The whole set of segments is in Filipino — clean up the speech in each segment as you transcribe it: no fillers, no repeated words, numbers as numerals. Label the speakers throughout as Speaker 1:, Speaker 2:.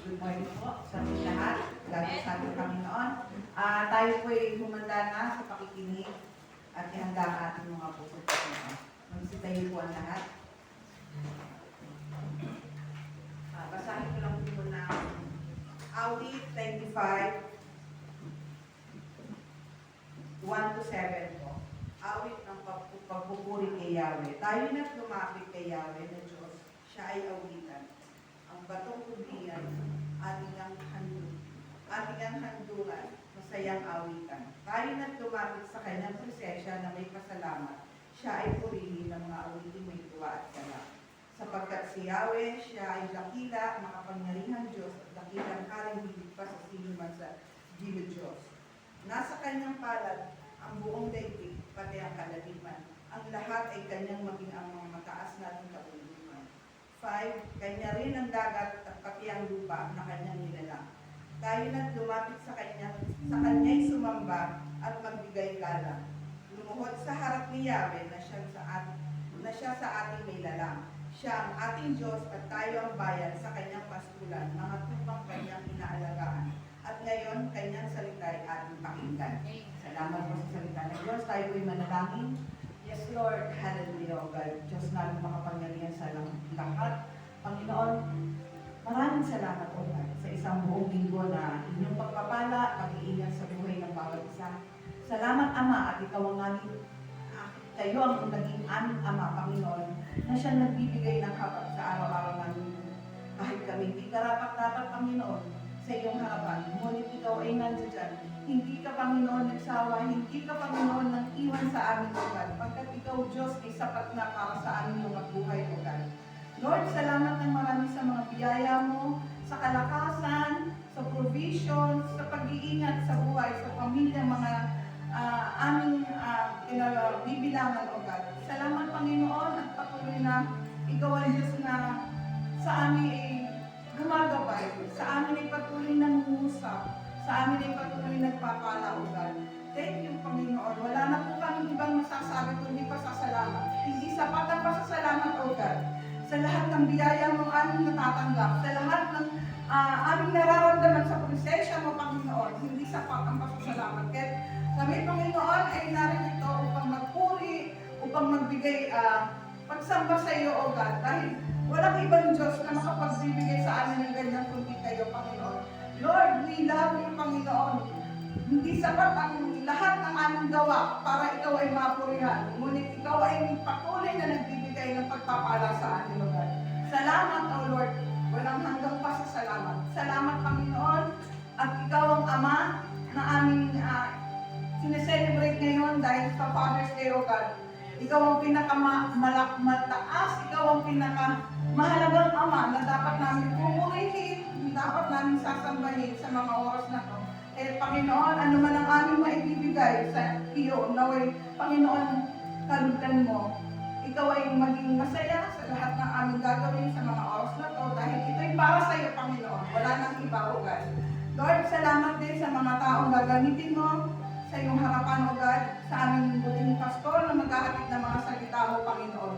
Speaker 1: Good morning po sa ating lahat. Lagi sa ating Panginoon. Tayo po ay humanda na sa pakikinig at ihanda ang ating mga puso po. Magsitayo po ang lahat. Basahin ko lang po muna awit 25, 1-7 po. Awit ng pagpupuri kay Yahweh. Tayo na't lumapit kay Yahweh na Diyos. Siya ay awitan. Ang batong kubiyan, ating ang handungan, masayang awitan. Tayo na't lumapit sa kanyang presensya na may pasalamat. Siya ay purihin ng mga awiting may tuwa at sala. Sapagkat si Yahweh, siya ay dakila, makapangyarihang Diyos at dakilang haring higit pa sa sinuman sa Diyos. Nasa kanyang palad ang buong daigdig, pati ang kalaliman. kalaliman. Ang lahat ay kanyang maging ang mga mataas nating kabundukan. 5. Kanya rin ang dagat at pati ang lupa na kanyang nilalang. Tayo na't lumapit sa kanya'y sumamba at magbigay galang. Lumuhod sa harap ni Yahweh na siya sa ating may lalang. Siya ang ating Diyos at tayo ang bayan sa kanyang pastulan, mga tupang kanyang inaalagaan. At ngayon, kanyang salita ay ating pakinggan. Salamat po sa salita ng Diyos. Tayo po'y manalangin. Yes, Lord. Hallelujah, O God. Diyos namin makapangyarihan sa lahat. Panginoon, maraming salamat, O God, sa isang buong linggo na inyong pagpapala, pag-iingat sa buhay ng bawat isa. Salamat, Ama, at ikaw ang aming, kayo ang naging aming Ama, Panginoon, na siya nagbibigay ng habag sa araw-araw namin. Kahit kami hindi karapat-dapat, Panginoon, sa iyong harapan, ngunit ikaw ay nandiyan. Hindi ka, Panginoon, nagsawa, hindi ka, Panginoon, nang iwan sa aming lugar, pagkat ikaw, Diyos, ay sapat na para sa aming mga buhay, O God. Lord, salamat ng marami sa mga biyaya mo, sa kalakasan, sa provision, sa pag-iingat sa buhay, sa pamilya, mga aming bibilangan, O God. Salamat, Panginoon, at patuloy na ikaw ang Diyos na sa amin ay gumagabay, sa amin ay patuloy nangungusap, sa amin ay patuloy nagpapala, O God. Thank you, Panginoon. Wala na po kami ibang masasabi kundi pasasalamat. Hindi sapat ang pasasalamat, O God. Sa lahat ng biyaya mo aming natatanggap, sa lahat ng aming nararamdaman sa presensya mo, Panginoon, hindi sapat ang pasasalamat. Kaya kami, Panginoon, ay narito upang magpuri, upang magbigay pagsamba sa iyo, O God, dahil walang ibang Diyos na makapagbibigay sa amin ng ganyan kundi kayo, Panginoon. Lord, we love you, Panginoon. Hindi sapat ang lahat ng aming gawa para ikaw ay mapurihan. Ngunit ikaw ay patuloy na nagbibigay ng pagpapala sa amin, O God. Salamat, O Lord. Walang hanggang pasasalamat. Salamat, Panginoon. At ikaw ang Ama na aming sineselebrate ngayon dahil sa Father's Day, O God. Ikaw ang pinakamataas, ikaw ang pinakamahalagang Ama na dapat namin pumurihin, dapat namin sasambahin sa mga oras na ito. Panginoon, ano man ang aming maibibigay sa iyo, naway, Panginoon, kalugdan mo. Ikaw ay maging masaya sa lahat ng aming gagawin sa mga oras na ito dahil ito'y para sa iyo, Panginoon. Wala nang iba, O God. Lord, salamat din sa mga taong gagamitin mo sa iyong harapan, O God, sa aming buting pastor na maghahatid ng mga salita mo, Panginoon.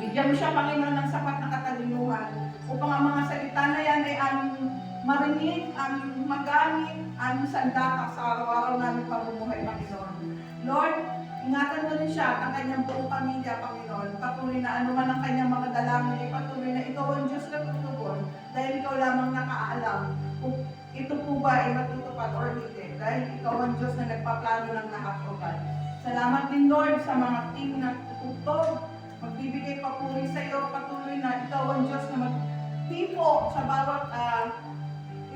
Speaker 1: Bigyan mo siya, Panginoon, ng sapat na katalinuhan upang ang mga salita na yan ay aming marinig, aming magamit, aming sandata sa araw-araw namin pamumuhay, Panginoon. Lord, ingatan mo rin siya at ang kanyang buong pamilya, Panginoon. Patuloy na anuman ang kanyang mga dalangin, ay patuloy na ikaw ang Diyos na tutugon dahil ikaw lamang nakaalam kung ito po ba ay matutupad or hindi. Dahil ikaw ang Diyos na nagpaplano ng lahat, O God. Salamat din, Lord, sa mga team na tutugtog, magbibigay papuri sa iyo, patuloy na ikaw ang Diyos na magtipo sa bawat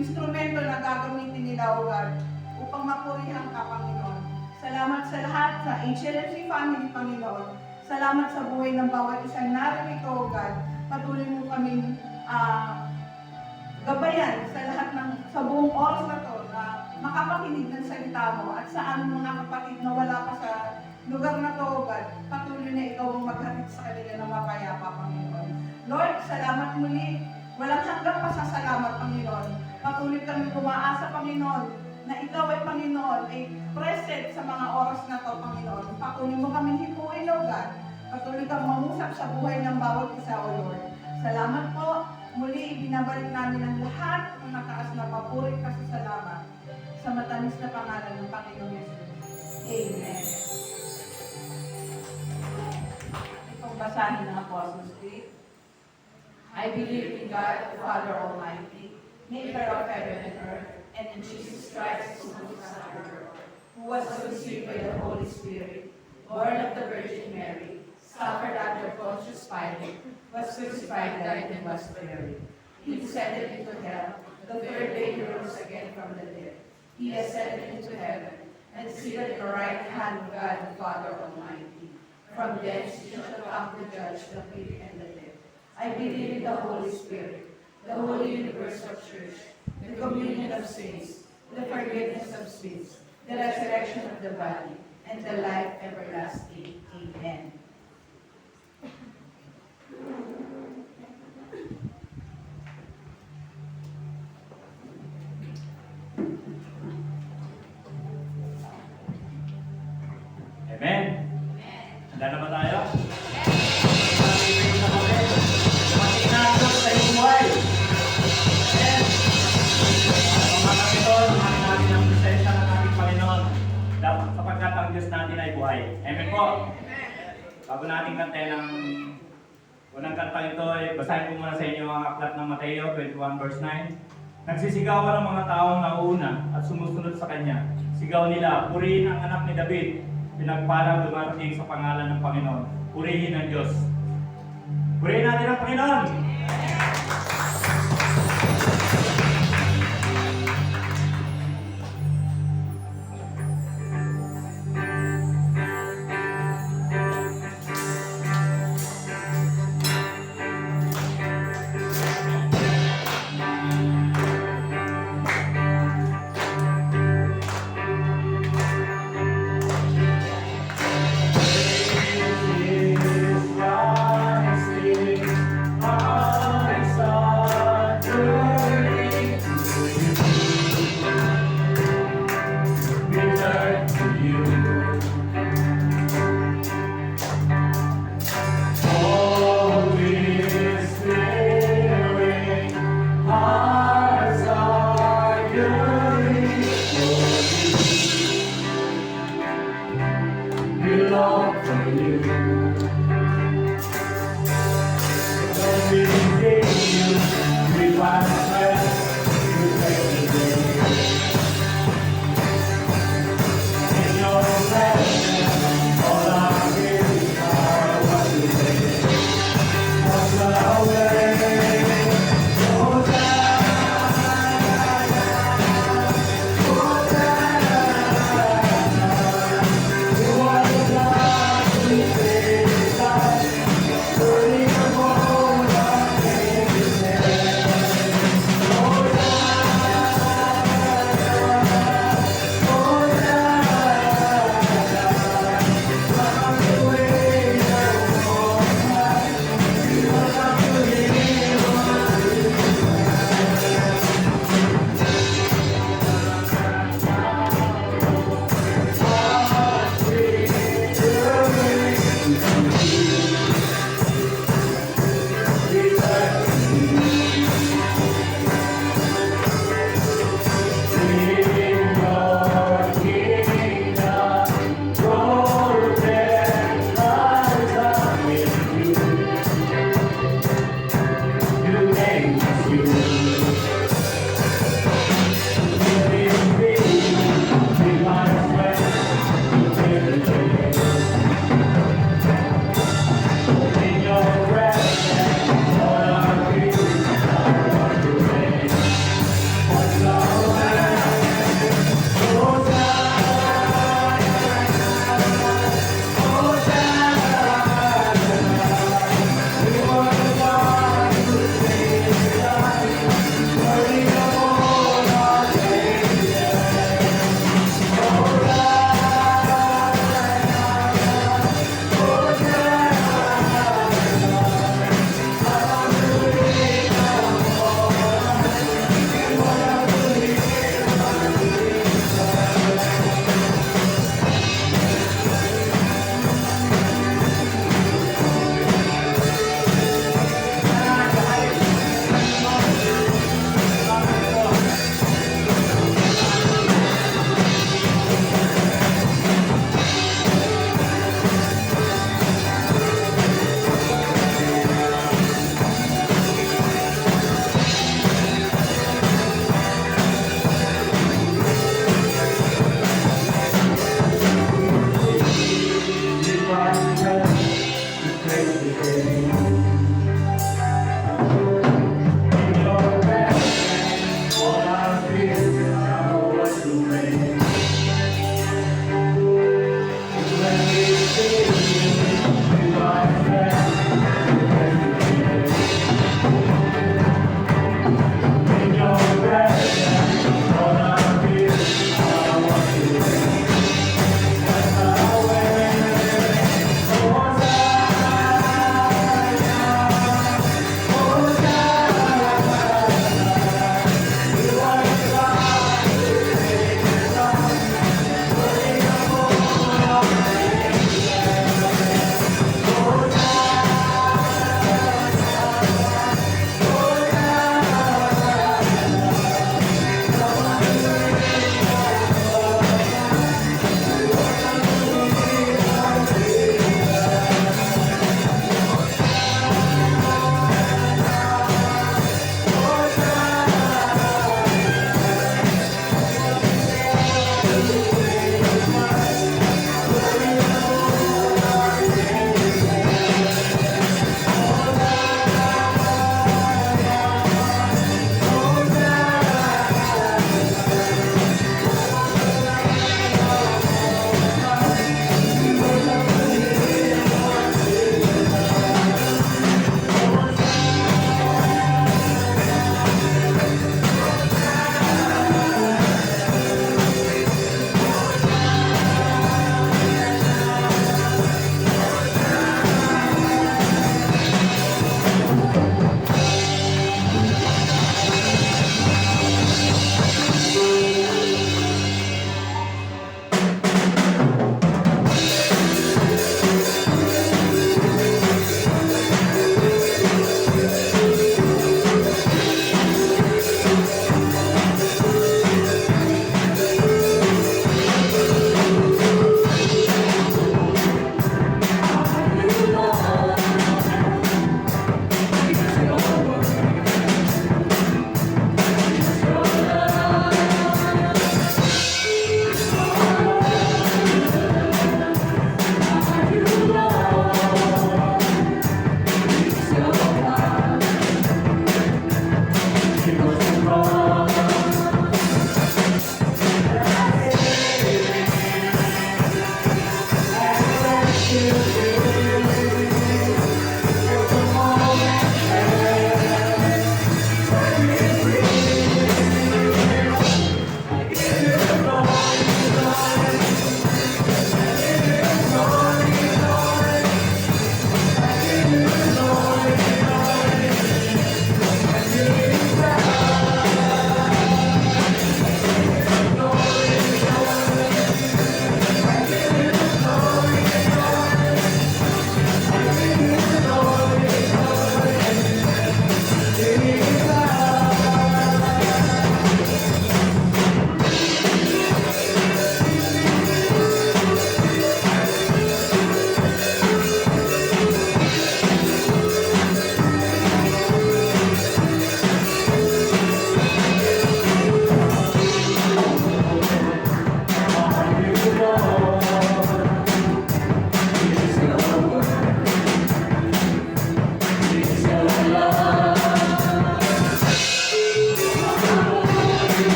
Speaker 1: instrumento na gagamitin nila, O God, upang mapurihan ka, Panginoon. Salamat sa lahat, sa HLMC family, Panginoon. Salamat sa buhay ng bawat isang narito, O God. Patuloy mo kaming gabayan sa lahat sa buong oras na to na makapakinig ng salita mo at sa aming mga kapatid na wala pa sa lugar na to, O God. Patuloy na ikaw ang maghatid sa kanila ng mapayapa, Panginoon. Lord, salamat muli. Walang hanggang pasasalamat, Panginoon. Patuloy kami umaasa, Panginoon, na ikaw ay, Panginoon, ay present sa mga oras na to, Panginoon. Patuloy mo kami hipuin, O God. Patuloy kang mangusap sa buhay ng bawat isa, O Lord. Salamat po. Muli, binabalik namin ang lahat ng mataas na papuri kasi salamat sa matamis na pangalan ng Panginoon Jesus. Amen. Itong basahin ng Apostles' Creed. I believe in God, the Father Almighty, maker of heaven and earth, and in Jesus Christ, who was conceived by the Holy Spirit, born of the Virgin Mary, suffered under Pontius Pilate, was crucified, died, and was buried. He descended into hell. The third day he rose again from the dead. He ascended into heaven, and seated at the right hand of God the Father Almighty. From thence he shall come to judge the living and the dead. I believe in the Holy Spirit, the holy universal church, the communion of saints, the forgiveness of sins, the resurrection of the body, and the life everlasting.
Speaker 2: Amen? Handa na ba tayo? Pag-ibig na kami. Dumating na ito sa iyong buhay. Amen? Mga kapitol, dumating natin ang presensya ng ating Panginoon sapagkat ang Diyos natin ay buhay. Amen po? Bago natin kantahin ang unang kantang ito, basahin ko muna sa inyo ang aklat ng Mateo 21 verse 9. Nagsisigawan ang mga taong nauna at sumusunod sa Kanya. Sigaw nila, purihin ang anak ni David. Pinagpalang dumarating sa pangalan ng Panginoon. Purihin ang Diyos. Purihin natin ang Panginoon!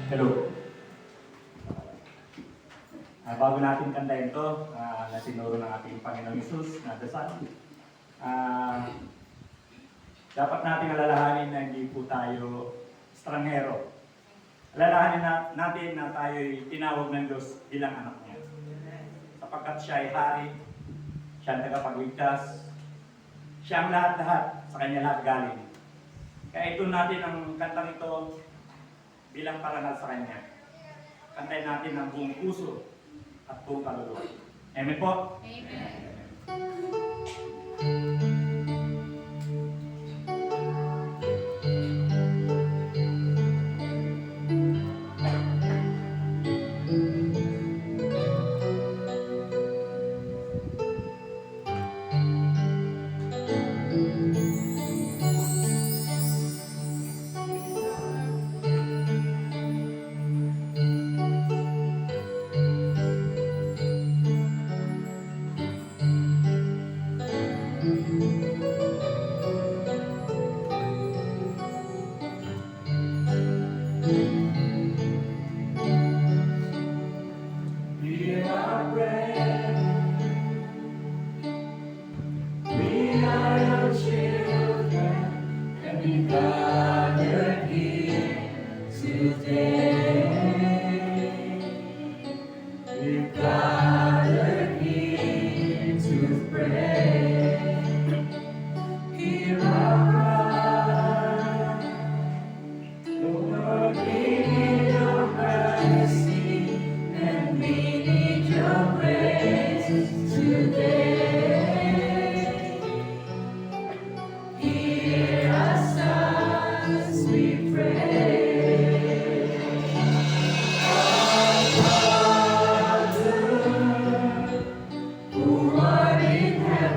Speaker 2: Hello. Bago natin kantahin ito, na sinuro ng ating Panginoong Isus na dasal, dapat natin alalahanin na hindi po tayo estranghero. Alalahanin natin na tayo'y tinawag ng Diyos bilang anak niya. Sapagkat siya ay hari, siya ang tagapagligtas, siya ang lahat-lahat, sa kanya lahat galing. Kaya ito natin ang kantang ito bilang parangal sa kanya. Kantayin natin ng buong puso at buong kaluluwa. Amen po?
Speaker 3: Amen.
Speaker 4: Who art in heaven.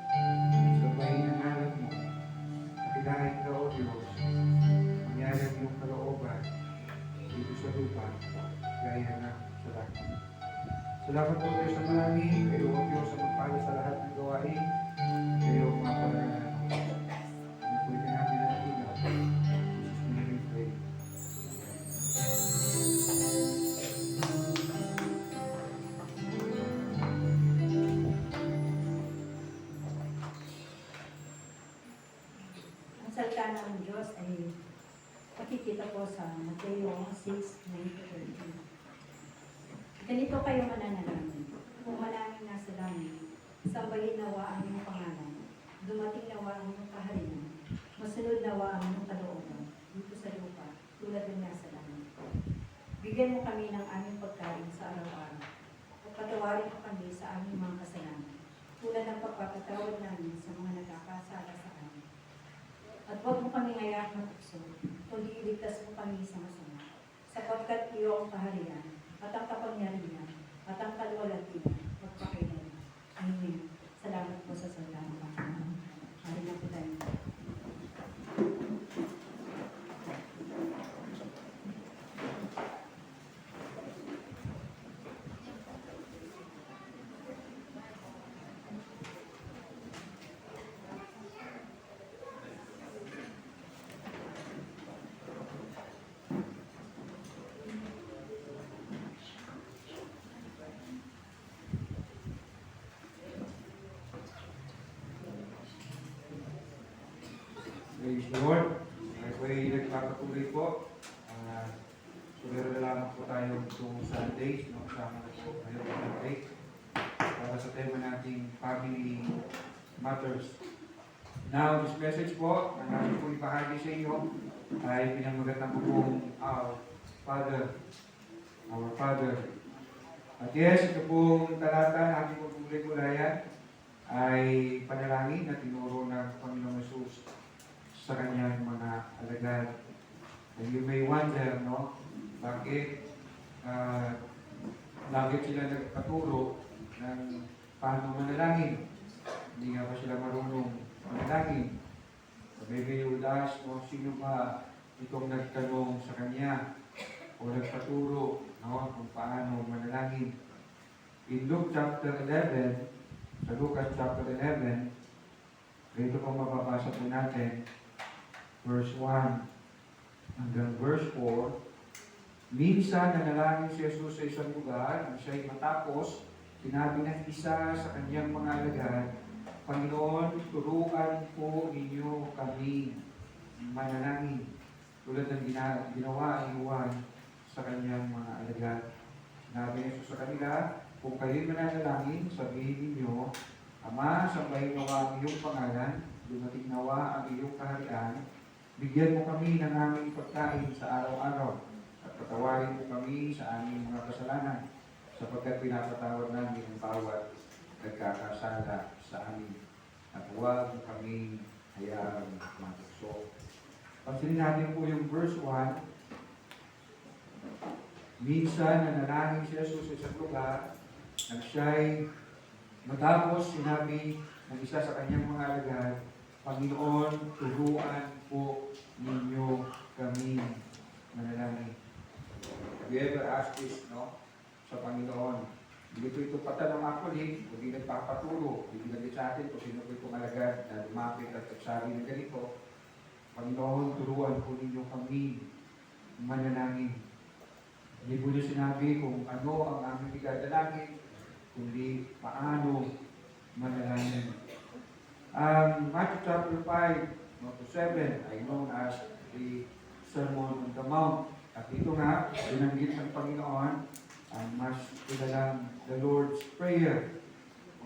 Speaker 4: Sabayin ang ngalan mo. Kapilahin ka, O Diyos. Mangyari ang iyong kalooban dito sa lupa, gaya na sa langit. Salamat po tayo sa marami. Kayo, O Diyos, sa magpala sa lahat ng gawain. Kayo, mga pananalang. Ano po ito namin ang ilaw. Jesus, name we pray.
Speaker 5: Ang salita ng Diyos ay makikita po sa Mateo 6:9-13. Ganito kayo mananalangin. Kung manangin na sa langit, sambahin nawa ang iyong pangalan. Dumating nawa ang iyong kaharian. Masunod nawa ang iyong kalooban dito sa lupa, tulad ng nasa langit. Bigyan mo kami ng aming pagkain sa araw-araw. At patawarin mo kami sa aming mga kasalanan, tulad ng pagpapatawad namin sa mga nagkakasala sa amin. At huwag mo kami ngayaan matukso, kundi iligtas mo kami sa masama, sapagkat iyo ang kaharian, at ang kapangyarihan, at ang kalwalatian, magpakailanman. Amen. Salamat po sa salita ng Panginoon. Hari na po tayo.
Speaker 4: Praise the Lord. Ay po ay nagpapatuloy po. Meron na lamang po tayo itong Sundays. Kasama na po ngayon ng break. Para sa tema nating Family Matters. Now, this message po, na namin po ibahagi sa inyo, ay pinamagatan ko pong Our Father. Our Father. At yes, ito pong talata na ating pagpupulay-pulayan ay panalangin na tinuro ng Panginoong Jesus sa kanyang mga alagad. And you may wonder, no? Bakit sila nagpaturo ng paano manalangin? Hindi nga ba sila marunong manalangin? So maybe you would ask, no, sino ba itong nagtanong sa kanya o nagpaturo, no, kung paano manalangin? In Luke chapter 11, sa Lucas chapter 11, dito pong mababasa po natin, verse 1 hanggang verse 4, minsan nanalangin si Jesus sa isang lugar, ang siya'y matapos, sinabi ng isa sa kanyang mga alagad, Panginoon, turuan po ninyo kami manalangin, tulad ng ginawa ni Juan sa kanyang mga alagad. Sinabi ni Jesus sa kanila, kung kayo'y mananalangin, sabihin ninyo, Ama, sambahin nawa ang iyong pangalan, dumating nawa ang iyong kaharian, bigyan mo kami ng aming pagkain sa araw-araw at patawarin mo kami sa aming mga kasalanan sapagkat pinapatawad namin ang bawat nagkakasala sa amin at huwag mo kami hayaang matukso. Pansinin natin po yung verse 1. Minsan nanalangin si Jesus sa isang lugar at siya'y matapos sinabi ng isa sa kanyang mga alagad, Panginoon, turuan po ninyo kami manalangin. Have you ever asked this, no? Sa Panginoon. Hindi ito patanong actually, hindi nagpapaturo, hindi nagit sa atin kung sino po itong alagad na lumapit at sabi ng ganito, Panginoon, turuan po ninyo kami manalangin. Hindi po niyo sinabi kung ano ang aming idadalangin, kundi paano manalangin. Matthew chapter 5, to 7, ay known as the Sermon on the Mount. At ito nga, binanggit ng Panginoon ang mas kilalang the Lord's Prayer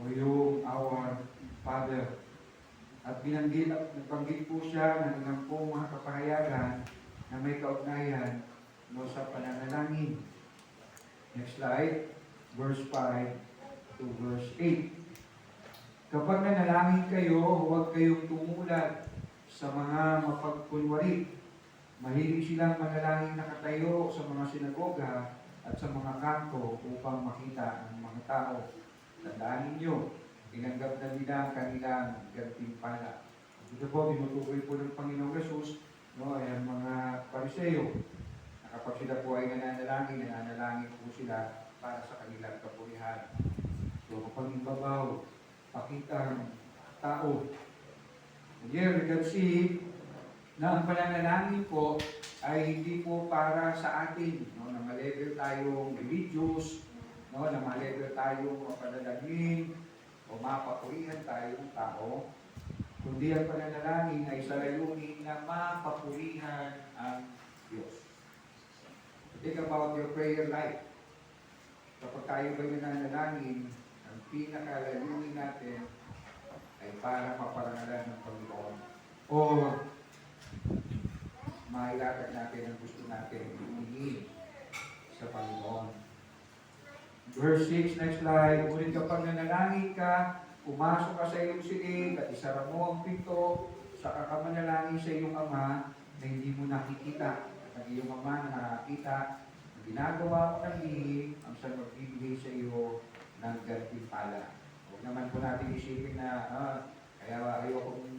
Speaker 4: o yung Our Father. At nagbanggit po siya ng ilang pong mga kapahayagan na may kaugnayan no, sa pananalangin. Next slide, verse 5 to verse 8. Kapag nanalangin kayo, huwag kayong tumulad sa mga mapagkunwari. Mahilig silang manalangin nakatayo sa mga sinagoga at sa mga kanto upang makita ng mga tao. Tandaan ninyo, tinanggap na nila ang kanilang gantimpala. Ito po, tinutukoy po ng Panginoong Jesus, no, ay ang mga Pariseo, na kapag sila po ay nananalangin po sila para sa kanilang kapulihan. So, kapag imbabaw, pakitang tao. And here we can see na ang pananalangin po ay hindi po para sa atin, no, na ma-level tayong religious, no, na ma-level tayong mapanalangin o mapapurihan tayong tao, kundi ang pananalangin ay sa layunin na mapapurihan ang Diyos. Think about your prayer life. Kapag tayo ba'y nananalangin, ang pinakalayunin natin ay para maparangalan ng Panginoon o mailatag natin ang gusto natin hingin sa Panginoon. Verse 6, next slide. Ngunit kapag nanalangin ka, pumasok ka sa iyong silid at isara mo ang pinto, saka ka manalangin sa iyong Ama na hindi mo nakikita. At ang iyong Ama na nakakita, na ginagawa mo ng lihim, ang siyang magbibigay sa iyo ng gantimpala. Huwag naman po natin isipin na kaya ayokong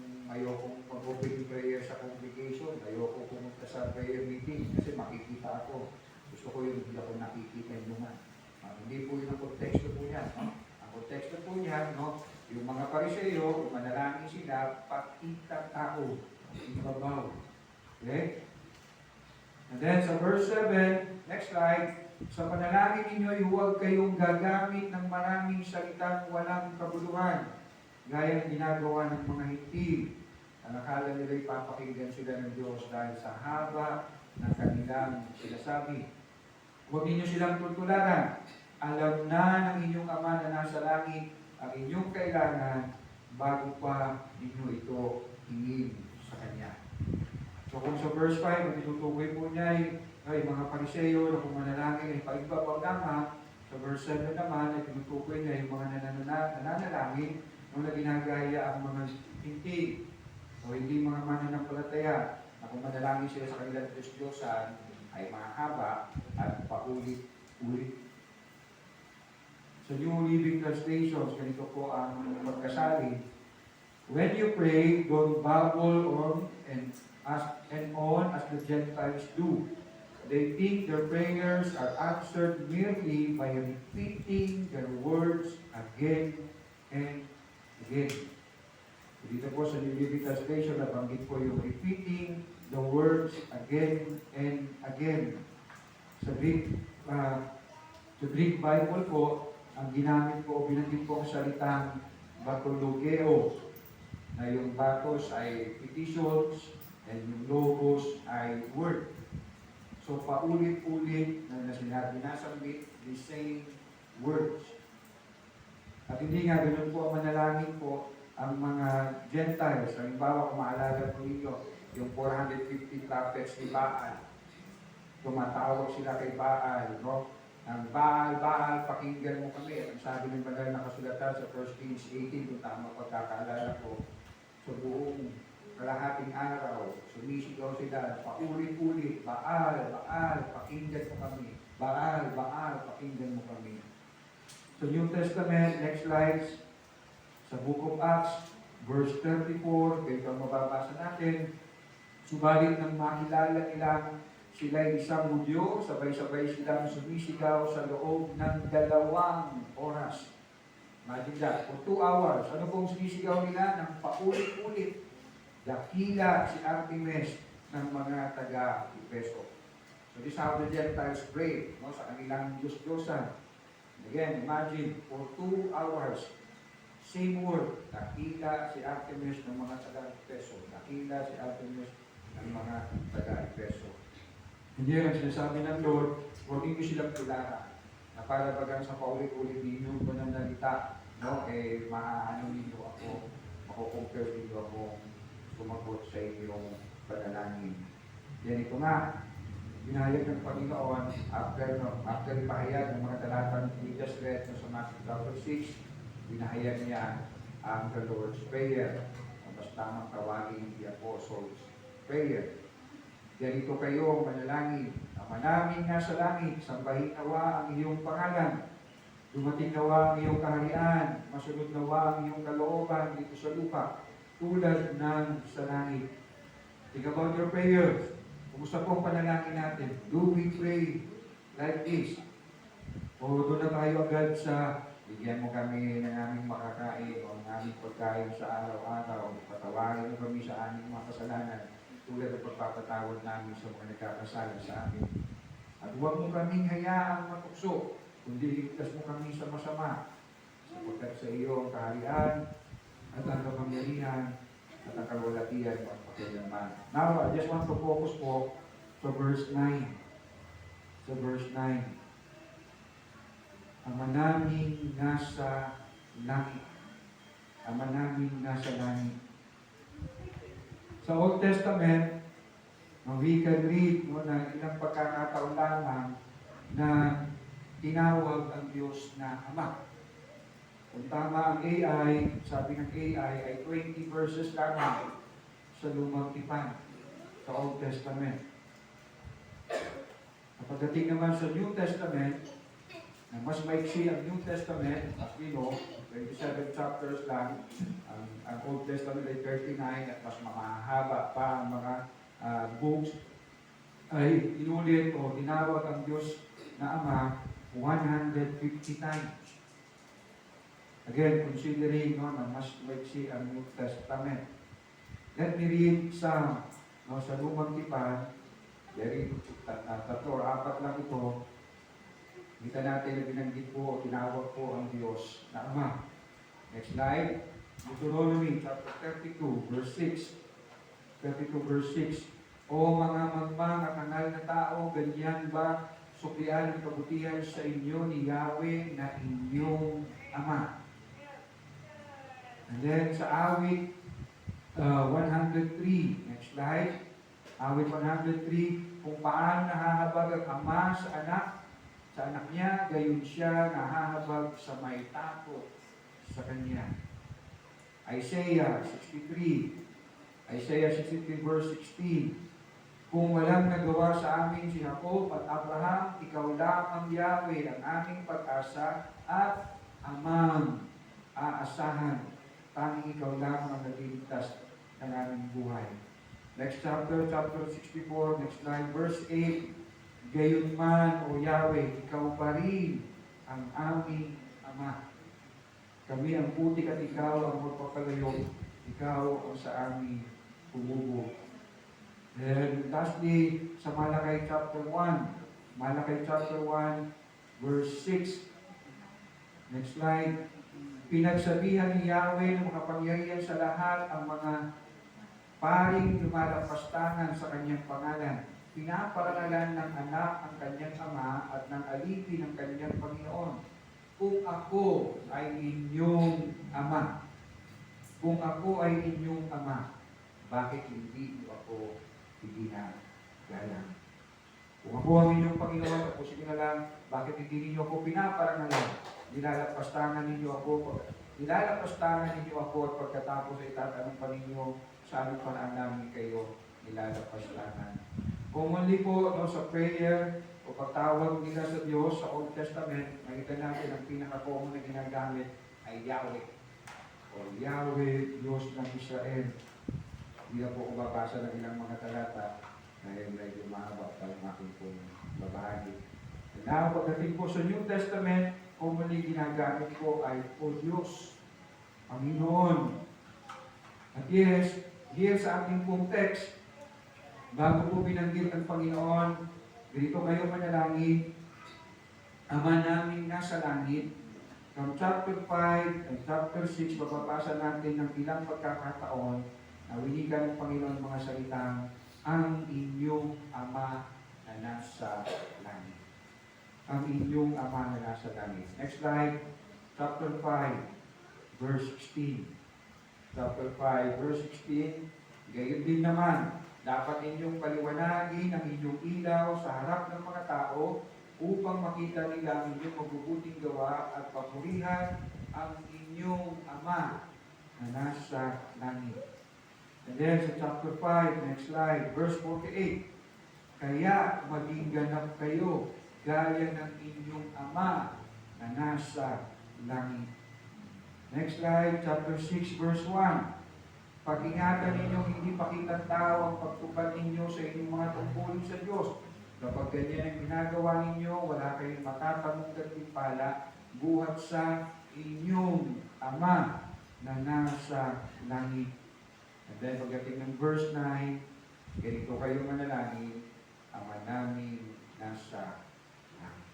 Speaker 4: mag-open prayer sa congregation, ayoko pumunta sa prayer meeting kasi makikita ako. Gusto ko yung hindi ako nakikita yung naman. Hindi po yun ang konteksto po yan. No? Ang konteksto po yan, no? Yung mga Pariseo, manalangin sila, pakita tao, ibabaw. Okay? And then sa verse 7, next slide, sa panalangin ninyo, huwag kayong gagamit ng maraming salitang walang kabuluhan, gaya ng ginagawa ng mga hindi. Ang akala nila ipapakinggan sila ng Diyos dahil sa haba ng kanilang sinasabi. Huwag ninyo silang tutularan. Alam na ng inyong Ama na nasa langit ang inyong kailangan bago pa ninyo ito hingin sa Kanya. So kung sa verse 5, ang tinutukoy po niya ay mga Pariseo na kung manalangin ay paigbabaw lamang, sa verse 7 naman ay tinutukoy niya yung mga nananalangin nung na ginagaya ang mga hindi o hindi mga mananampalataya na kung manalangin sila sa kanilang Diyos-Diyosan ay mahaba at paulit-ulit. Sa New Living Translations, ganito po ang magkasali. When you pray, don't babble on and on as the Gentiles do. They think their prayers are answered merely by repeating their words again and again. Dito po sa New Living Translation, nabanggit po yung repeating the words again and again. Sa Greek Bible po, ang ginamit po, binanggit po ang salitang batologeo, na yung batos ay petitions and yung logos ay word. So paulit-ulit na sinabi, nasambit the same words. At hindi nga ganun po ang manalangin po ang mga Gentiles. Halimbawa, kung maalala po ninyo, yung 450 prophets ni Baal. Tumatawag sila kay Baal, no? Ang Baal, pakinggan mo kami. Ang sabi ng banal na kasulatan sa 1 Kings 18, kung tama pagkakaalala ko, sa buong kalahating araw, sumisigaw sila, paulit-ulit, Baal, pakinggan mo kami. Baal, pakinggan mo kami. Sa New Testament, next slides, sa Book of Acts, verse 34, ito ang mababasa natin, subalit nang makilala nilang sila'y isang Hudyo, sabay-sabay silang sumisigaw sa loob ng 2 oras. Imagine that, for 2 hours. Ano pong sumisigaw nila? Nang paulit-ulit. Dakila si Artemis ng mga taga-Efeso. So this is how the Gentiles pray, no, sa kanilang Diyos-Diyosan. Again, imagine, for 2 hours, same word, dakila si Artemis ng mga taga-Efeso. Dakila si Artemis ng mga taga-Efeso. Hindi ang sinasabi ng Lord, huwag niyo silang tularan. Na para bagang sa paulit-ulit ninyong pananalita, no, maaano ninyo ako, makukumpare ninyo ako sumagot sa inyong panalangin. Yan ito nga, binayag ng Panginoon after ipahayag ng mga talatang we just read sa Matthew chapter 6, binahayag niya ang the Lord's Prayer, ang mas tamang tawagin the Apostles' Prayer. Ganito kayo manalangin, Ama namin nasa langit, sambahin nawa ang iyong pangalan. Dumating nawa ang iyong kaharian, masunod nawa ang iyong kalooban dito sa lupa, tulad ng sa langit. Think about your prayers. Kumusta po ang panalangin natin? Do we pray like this? O doon na tayo agad sa bigyan mo kami ng aming makakain o ng aming pagkain sa araw-araw. Patawarin mo kami sa aming mga kasalanan tulad ng pagpapatawad namin sa mga nagkakasala sa amin. At huwag mo kaming hayaang matukso, kundi ligtas mo kami sa masama. Sapagkat sa iyo ang kaharian at ang kapangyarihan at ang kalwalatian at pagkayaman. Now, I just want to focus po sa verse 9. Sa verse 9. Ama naming nasa langit. Ama naming nasa langit. Sa Old Testament, we can read na ilang pagkakataon lamang na tinawag ang Diyos na Ama. Kung tama ang AI, sabi ng AI ay 20 verses lamang sa Lumang Tipan, sa Old Testament. Pagdating naman sa New Testament, na mas maiksi ang New Testament, as we know, 27 chapters lang, ang Old Testament ay 39 at mas mahaba pa ang mga books, ay inulit o tinawag ang Diyos na Ama 150 times. Again, considering na mas maiksi ang New Testament. Let me read some sa Lumang Tipan, tatlo or apat lang ito. Kita natin na binanggit po o tinawag po ang Diyos na Ama. Next slide. Deuteronomy chapter 32 verse 6. 32 verse 6. O mga magmang at kanal na tao, ganyan ba suklian ang kabutihan sa inyo ni Yahweh na inyong Ama? And then sa awit 103. Next slide. Awit 103. Kung paano nahahabag ang Ama sa anak niya, gayon siya nahahabag sa may takot sa kanya. Isaiah 63 verse 16. Kung walang nagawa sa amin si Jacob at Abraham, ikaw lamang Yahweh ang aming pag-asa at amang aasahan. Tanging ikaw lamang ang nagliligtas ng aming buhay. Next chapter 64, next slide, verse 8. Gayon man, O Yahweh, ikaw pa rin ang aming Ama. Kami ang putik at ikaw ang magpapalayo. Ikaw ang sa aming bumubo. And lastly, sa Malakay chapter 1. Malakay chapter 1, verse 6. Next slide. Pinagsabihan ni Yahweh ng makapangyarihan sa lahat ang mga paring lumalampastangan sa kanyang pangalan. Pinaparangalan ng anak ang kanyang ama at ng alipin ng kanyang Panginoon. Kung ako ay inyong ama, kung ako ay inyong ama, bakit hindi niyo ako ginagalang? Kung ako ang inyong Panginoon, tapusin ko na lang, bakit hindi niyo ako pinaparangalan? Nilalapastangan ninyo ako at pagkatapos ay tatanong pa ninyo sa anong paraan namin kayo nilalapastangan. Commonly po sa prayer o pagtawag nila sa Diyos sa Old Testament, makita natin ang pinaka-common na ginagamit ay Yahweh. O Yahweh, Diyos ng Israel. Hindi na po ko babasa ng ilang mga talata dahil medyo mahaba pa ang aking pong babahagi. Now, pagdating po sa New Testament, commonly ginagamit po ay O Diyos, Panginoon. At yes, here sa ating pong text, bago po binanggit ang Panginoon, dito kayo manalangin, Ama namin nasa langit. From chapter 5 and chapter 6, mapapasa natin ng ilang pagkakataon na winikan ng Panginoon mga salitang, ang inyong Ama na nasa langit. Ang inyong Ama na nasa langit. Next slide, chapter 5, verse 16. Chapter 5, verse 16, gayon din naman, dapat inyong paliwanagin ang inyong ilaw sa harap ng mga tao upang makita nila ang inyong mabubuting gawa at papurihan ang inyong Ama na nasa langit. And then sa chapter 5, next slide, verse 48, kaya maging ganap kayo gaya ng inyong Ama na nasa langit. Next slide, chapter 6, verse 1. Pag-ingatan ninyong hindi pakitang tao ang pagtupad ninyo sa inyong mga tungkulin sa Diyos. Kapag ganyan ang ginagawa ninyo, wala kayong matatamong gantimpala buhat sa inyong Ama na nasa langit. And then pagdating ng verse 9, ganito kayo manalangin, Ama namin nasa langit.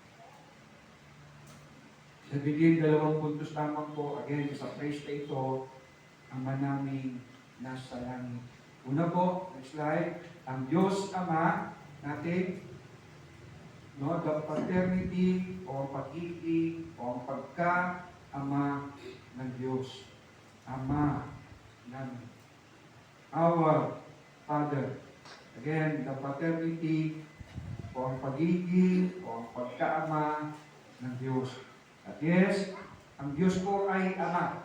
Speaker 4: Sa bigay 2 puntos lamang po, again, sa phrase na ito, Ama namin nasa langit. Una po, next slide, ang Diyos Ama natin, no, the paternity o ang pag-ibig o ang pagka-ama ng Diyos. Ama namin. Our Father. Again, the paternity o ang pag-ibig o ang pagka-ama ng Diyos. At yes, ang Diyos po ay Ama.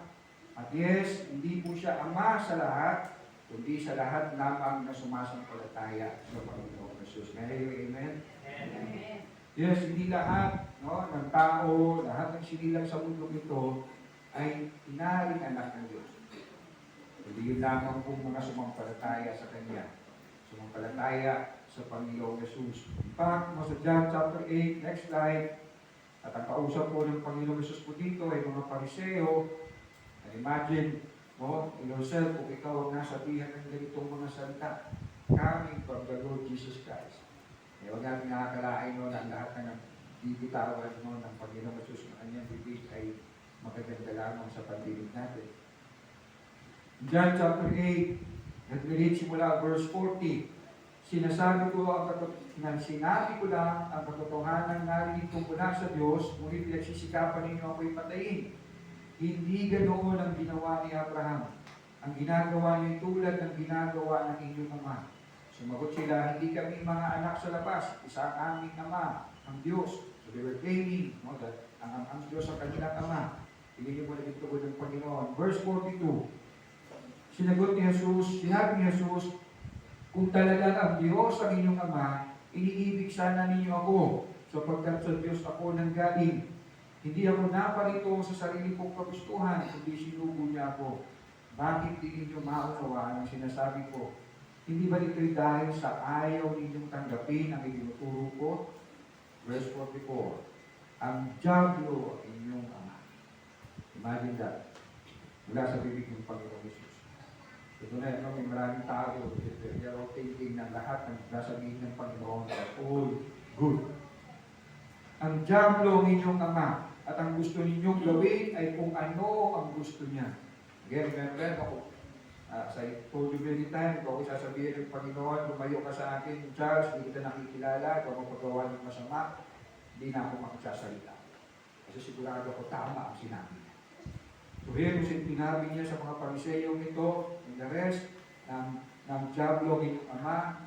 Speaker 4: At yes, hindi po siya Ama sa lahat, kundi sa lahat lamang na sumasampalataya sa Panginoong Jesus. May amen?
Speaker 1: Amen.
Speaker 4: Yes, hindi lahat ng tao, lahat ng sinilang sa mundo ito ay inaring anak ng Diyos. Hindi yun lamang po mga sumampalataya sa Kanya. Sumampalataya sa Panginoong Jesus. In fact, sa John chapter 8, next slide, at ang kausap po ng Panginoong Jesus po dito ay mga Pariseo. And imagine, yourself, kung ikaw ang nasabihan ng ganitong mga salita, coming from the Lord Jesus Christ. Huwag natin nakakalain na ang lahat ng bibitawan ng Panginoong Jesus na kanyang bibig ay magaganda lamang sa pagdinig natin. John chapter 8, nag-read simula verse 40. Sinabi ko lang ang katotohanan narinig ko mula sa Diyos, ngunit pinagsisikapan ninyo ako'y patayin. Hindi ganoon ang ginawa ni Abraham. Ang ginagawa niyo tulad ng ginagawa ng inyong ama. Sumagot sila, hindi kami mga anak sa labas, isa ang aming ama, ang Diyos. So they were claiming that ang Diyos ang kanilang ama. Tingnan niyo mo na ito ng Panginoon. Verse 42, sinabi ni Jesus, kung talagang ang Diyos ang inyong ama, iniibig sana ninyo ako, sapagkat sa Diyos ako nanggaling. Hindi ako naparito sa sarili kong kagustuhan, kundi sinugo niya ako. Bakit di ninyo maunawaan ang sinasabi ko? Hindi ba ito'y dahil sa ayaw ninyong tanggapin ang itinuturo ko? Verse 44, ang Diablo ang inyong ama. Imagine that. Mula sa bibig ng Panginoong Jesus. Ito na may maraming tao. They are thinking na lahat ng sasabihin ng Panginoon ay all good. Ang Diablo ang inyong ama. At ang gusto ninyong gawin ay kung ano ang gusto niya. Again, remember ako. I told you many times, kung ako sasabihin ng Panginoon, lumayo ka sa akin, Charles, hindi kita nakikilala, ikaw mapagawa ng masama, hindi na ako makiksasalita. Kasi sigurado ako tama ang sinabi niya. So here, sinabi niya sa mga Pariseo ito, in the rest, ng Diablo, inyong ama,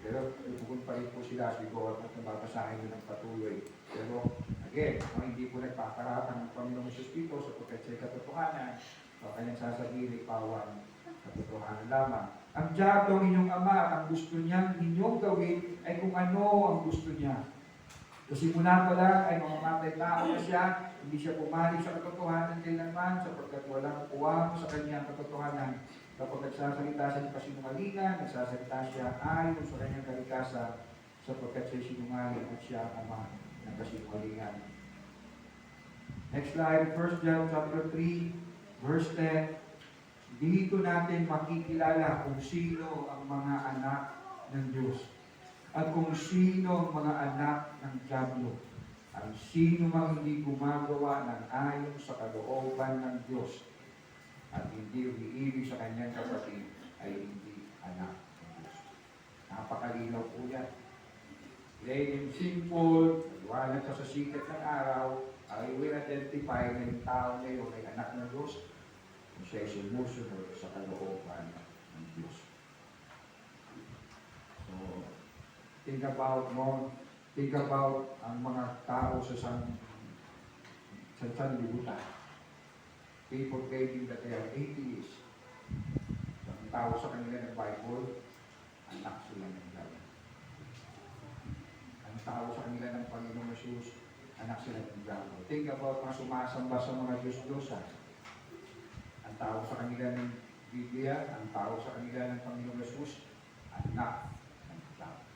Speaker 4: pero pupunta pa rin po sila, siguro at nababasahin nyo ng patuloy. Pero again, hindi po nagpakaratan ng Panginoong Jesus dito sapagkat siya'y katotohanan, so kanyang sasabihin, ipawan, katotohanan lamang. Ang Diablo inyong ama at ang gusto niyang inyong gawin ay kung ano ang gusto niya. So simula pa lang ay mga matay tao na siya, hindi siya pumalig sa katotohanan kailanman sapagkat walang uwang sa kanyang katotohanan. Kapag nagsasalita siya ng kasinungalingan, nagsasalita siya ayon sa kanyang kalikasan sapagkat siya sinungaling at siya ang ama ng kasinungalingan. Next slide, 1 John chapter 3, verse 10. Dito natin makikilala kung sino ang mga anak ng Diyos at kung sino ang mga anak ng Diablo. Ang sino mang hindi gumagawa ng ayon sa kalooban ng Diyos at hindi umiibig sa kanyang kapatid ay hindi anak ng Diyos. Napakalinaw po yan. Plain and simple, naliwanag ka sa sikat ng araw, ay will identify na yung tao na yun ay anak ng Diyos kung siya ay sumusunod sa kalooban ng Diyos. So, think about ang mga tao sa sanlibutan. People claiming that they are atheists. Ang tao sa kanila ng Bible, anak sila ng Diablo. Ang tao sa kanila ng Panginoong Jesus, anak sila ng Diablo. Think about mga sumasamba sa mga Diyos-Diyosan. Ang tawag sa kanila ng Biblia, ang tawag sa kanila ng Panginoong Jesus, anak ng Diablo.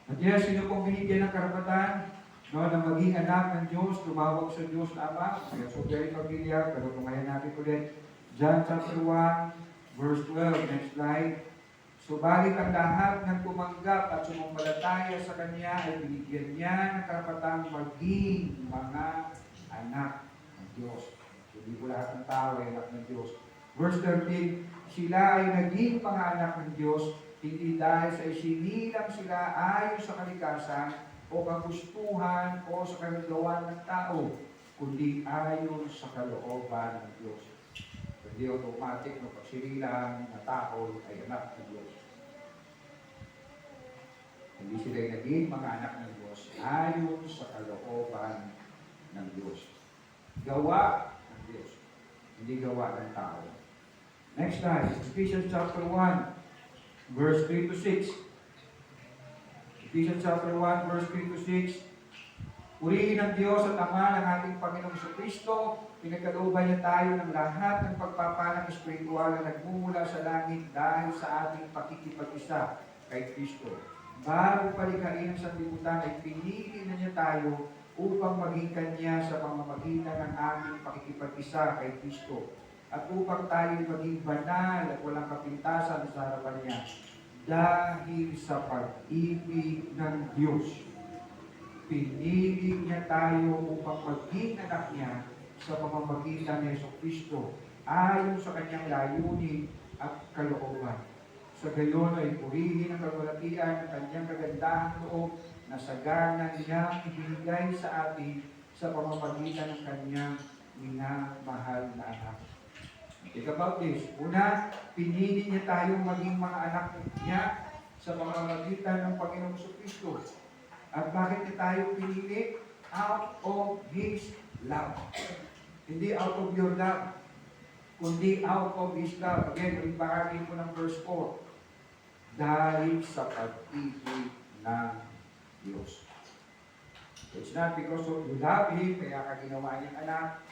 Speaker 4: At yes, sino pong binigyan ng karapatan na maging anak ng Diyos, tumawag sa Diyos na Ama? So very familiar, pero tumayan natin ulit. John chapter 1, verse 12, next slide. Subalit ang lahat ng tumanggap at sumampalataya sa Kanya ay binigyan niya ng karapatang maging mga anak ng Diyos. Hindi po lahat ng tao ay anak ng Diyos. Verse 13, sila ay naging mga anak ng Diyos, hindi dahil sa isinilang sila ayon sa kalikasan o kagustuhan o sa kalagawan ng tao, kundi ayon sa kalooban ng Diyos. Hindi automatic na pagsinilang na tao ay anak ng Diyos. Hindi sila naging mga anak ng Diyos ayon sa kalooban ng Diyos. Gawa ng Diyos, hindi gawa ng tao. Next slide, Ephesians chapter 1, verse 3 to 6. Ephesians chapter 1, verse 3 to 6. Purihin ang Diyos at Ama ng ating Panginoong Kristo, pinagkalooban niya tayo ng lahat ng pagpapalang espiritual na nagmumula sa langit dahil sa ating pakikipag-isa kay Kristo. Bago palikhain ang sanlibutan ay pinili na niya tayo upang maging Kanya sa pamamagitan ng ating pakikipag-isa kay Kristo. At upang tayo maging banal at walang kapintasan sa harapan niya dahil sa pag-ibig ng Diyos. Pinili niya tayo upang maging anak niya sa pamamagitan ni Jesucristo ayon sa kanyang layunin at kalooban. Sa gayon ay purihin ang kagalatian ng kanyang kagandahang loob na sagana niya ibinigay sa atin sa pamamagitan ng kanyang minamahal na anak. Think about this. Una, pinili niya tayong maging mga anak niya sa pamamagitan ng Panginoong Jesucristo. At bakit niya tayo pinili? Out of His love. Hindi out of your love, kundi out of His love. Again, ibahagi ko ng verse 4. Dahil sa pag-ibig ng Diyos. It's not because of you love Him, kaya ka ginawa niyang anak,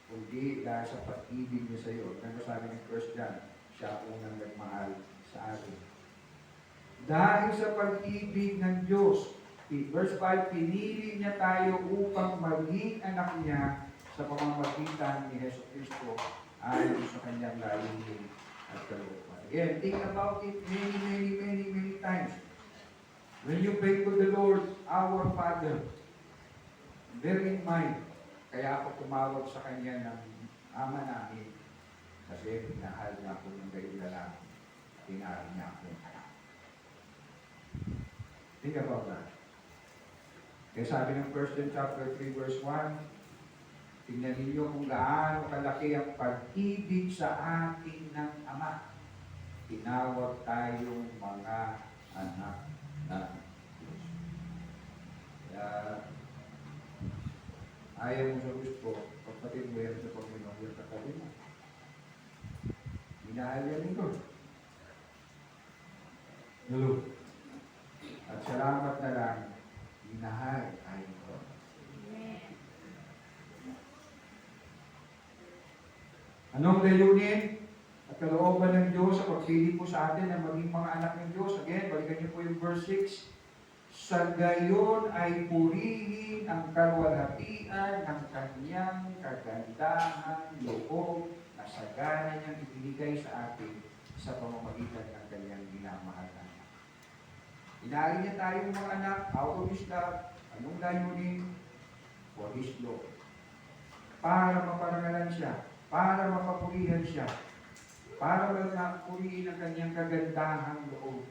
Speaker 4: kundi dahil sa pag-ibig niya sa iyo. Kaya sabi ng 1 John, siya unang nagmahal sa atin. Dahil sa pag-ibig ng Diyos, verse 5, pinili niya tayo upang maging anak niya sa pamamagitan ni Jesucristo ayon sa kanyang layunin at kalooban. Again, think about it many times. When you pray to the Lord, our Father, bear in mind, kaya ako tumawag sa kanya ng Ama namin kasi pinahal niya ako ng gayon lang, pinahal niya ako ng anak. Think about that. Kaya sabi ng 1 John chapter 3 verse 1, tingnan ninyo kung gaano kalaki ang pag-ibig sa atin ng Ama. Tinawag tayong mga anak ng Diyos. Kaya ayaw mo sa gusto, kapatid mo yan sa Panginoon yung katabi mo. Minahal yan nito. Hello. At salamat na lang, minahal tayo nito. Anong layunin at kalooban ng Diyos sa pagpili po sa atin na maging mga anak ng Diyos? Again, balikan niyo po yung verse 6. Sa gayon ay purihin ang kalwalhatian ng kanyang kagandahang loob na sagana niyang ibinigay sa atin sa pamamagitan ng kanyang minamahal na anak. Inali niya tayong mga anak out of His love. Anong layunin? For His love. Para maparangalan siya. Para mapapurihan siya. Para mapurihin ang kanyang kagandahang loob.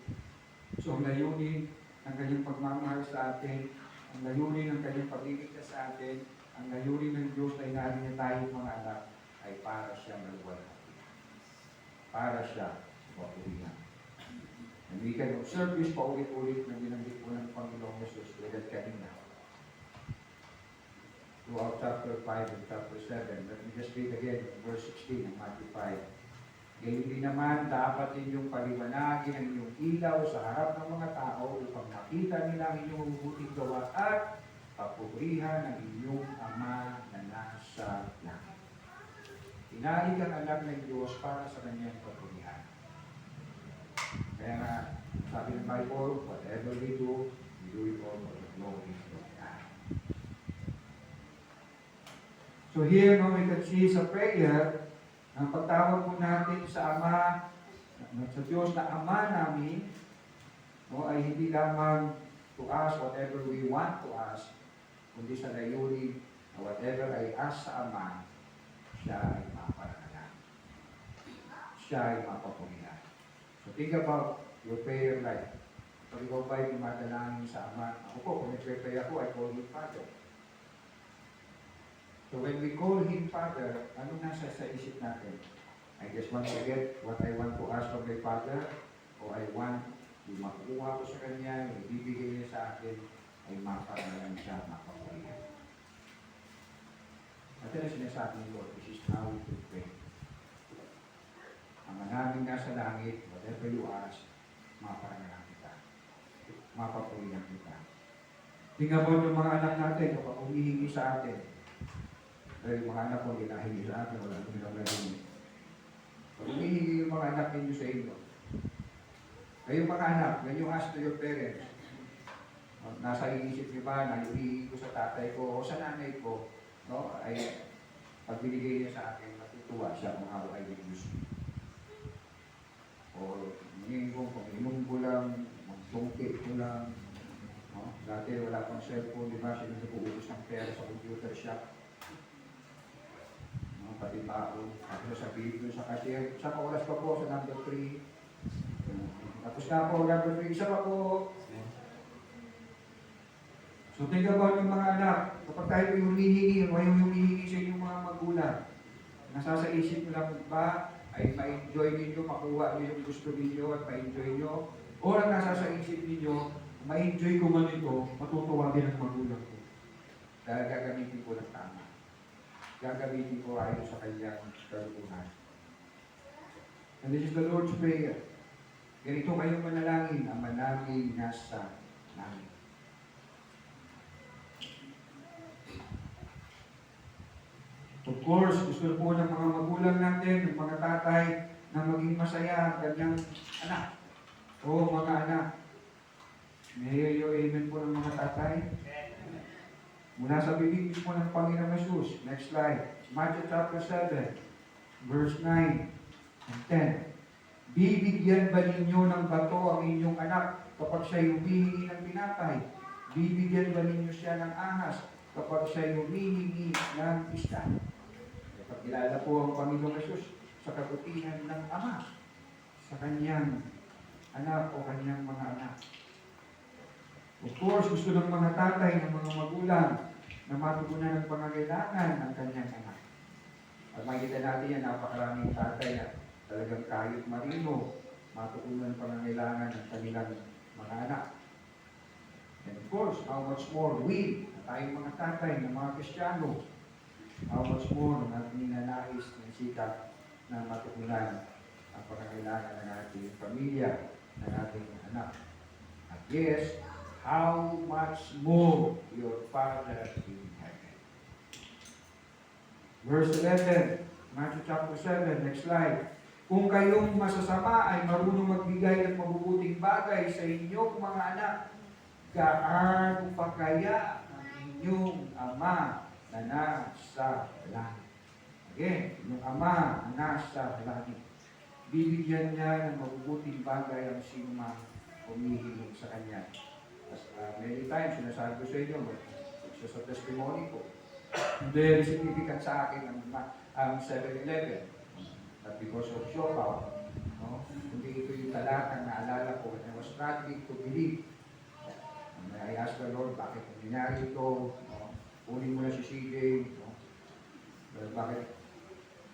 Speaker 4: So, ang layunin ang kanyang pagmamahal sa atin, ang layunin ng kanyang pag-ibig sa atin, ang layunin ng Diyos na inali niya tayong mga anak ay para siya maluwalhati. Para siya mapurihan. And we can observe this paulit-ulit na binanggit po ng Panginoong Jesus tulad kanina. Throughout chapter 5 and chapter 7. Let me just read again verse 16 of Matthew 5. Ngayon din naman, dapat ninyong paliwanagin ang inyong ilaw sa harap ng mga tao upang makita nila ang inyong mabubuting gawa at papurihan ang inyong Ama na nasa langit. Tinali kang anak ng Diyos para sa kanyang papurihan. Kaya nga, sabi ng Bible, whatever we do it all for the glory of God. So here, no, we can see sa prayer, ang pagtawag po natin sa Ama, sa Diyos na Ama namin, no, ay hindi lamang to us whatever we want to ask, kundi sa layunin na whatever I ask sa Ama, siya ay maparangalan. Siya ay mapapurihan. So think about your prayer life. Pag ikaw ba'y dumadalangin sa Ama, ako po, kung nag-pray ako, I call Him Father. So when we call Him Father, ano nasa sa isip natin? I just want to get what I want to ask from my Father, o I want yung makukuha ko sa Kanya, yung ibibigay niya sa akin, ay maparangalan siya, mapapurihan. At yan ang sinasabi ni Lord, this is how we pray. Ang namin nasa langit, whatever you ask, maparangalan kita. Mapapurihan kita. Tingnan mo yung mga anak natin, kapag humihingi sa atin, dahil yung mga anak ko, hinahingi sa akin, wala ko nilang narinig. Pag humihingi yung mga anak ninyo sa inyo, kayong mga anak, when you ask to your parents, nasa inisip niyo ba na humihingi ko sa tatay ko o sa nanay ko, no, ay pag binigay niya sa akin, matutuwa siya kung how I will use it. O hingin ko, kung inom ko lang, magtungkit ko lang, no? Dati wala pang cellphone, di ba? Siya yung nag-uubos ng pera sa computer shop. No? Pati baon. Tapos sabihin ko sa cashier, sa oras pa po sa number 3. Tapos na po, number 3, isa pa po. So think about yung mga anak. Kapag tayo yung humihingi, o yung humihingi sa inyong mga magulang, nasa sa isip nyo lang ba ay ma-enjoy ninyo, makuha nyo yung gusto ninyo at ma-enjoy nyo? O ang nasa sa isip ninyo, ma-enjoy ko man ito, matutuwa din ang magulang ko. Dahil gagamitin ko ng tama. Gagamitin ko ayon sa kanyang kalukuhan. And this is the Lord's Prayer. Ganito kayong manalangin, ang manalangin nasa langit. Of course, gusto po ng mga magulang natin, ng mga tatay, na maging masaya ang kanyang anak. O mga anak. May hear amen po ng mga tatay. Mula sa bibig po ng Panginoong Jesus. Next slide. Matthew chapter 7, verse 9 and 10. Bibigyan ba ninyo ng bato ang inyong anak kapag siya humihingi ng tinapay? Bibigyan ba ninyo siya ng ahas kapag siya humihingi ng isda? Pagkilala po ang Panginoong Jesus sa kabutihan ng Ama sa kanyang anak o kanyang mga anak. Of course, gusto ng mga tatay, ng mga magulang na matugunan ng pangangailangan ng kanyang anak. At makikita natin yan, napakaraming tatay na talagang kahit marino, matugunan ng pangangailangan ng kanilang mga anak. And of course, how much more we, tayong mga tatay, ng mga Kristiyano, how much more ng ating ninanais ng sikap na matugunan ang pangangailangan ng ating pamilya, ng ating anak. At yes, how much more your Father in heaven. Verse 11, Matthew chapter 7, next slide. Kung kayong masasama ay marunong magbigay ng mabubuting bagay sa inyong mga anak, gaano pa kaya ang inyong Ama na nasa langit? Again, yung Ama na nasa langit. Bibigyan niya ng mabubuting bagay ang sino man humihiling sa Kanya. Many times, sinasabi ko sa inyo, isa sa testimony ko, very significant sa akin ang 7-Eleven. But because of Siopaw, no? Hindi ito yung talatang naalala ko when I was struggling to believe. And I asked the Lord, bakit nangyari ito? No? Kunin mo na si CJ. No? Pero bakit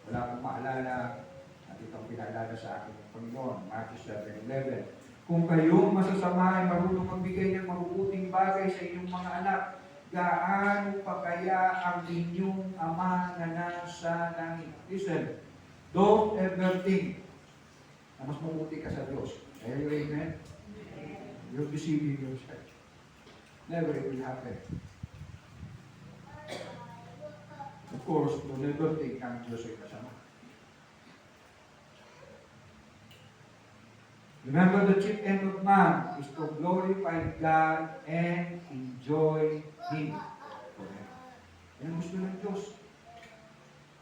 Speaker 4: wala akong maalala at itong pinaalala sa akin ng Panginoon, Matthew 7:11. Kung kayong masasama ay marunong magbigay ng mabubuting bagay sa inyong mga anak, gaano pa kaya ang inyong Ama na nasa langit? Listen, don't ever think na mas mabuti ka sa Diyos. Are you amen? You're deceiving yourself. Never it will happen. Of course, no never think ang Diyos ay kasama. Remember, the chief end of man is to glorify God and enjoy Him forever. Yan ang gusto ng Diyos.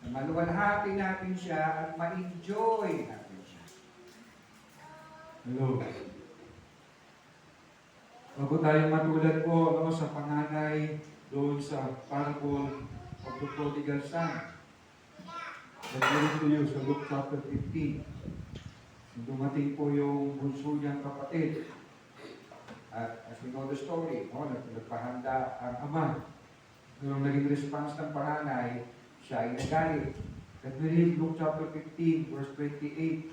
Speaker 4: Na maluwalhati natin siya at ma-enjoy natin siya. Hello. Bago tayo matulad po sa panganay doon sa parable of the prodigal son. Nag-read to you sa Luke chapter 15. Dumating po yung bunso niyang kapatid. At as we know the story, nagpahanda ang ama. Nung naging response ng panganay, siya ay nagalit. Let me read Luke chapter 15, verse 28.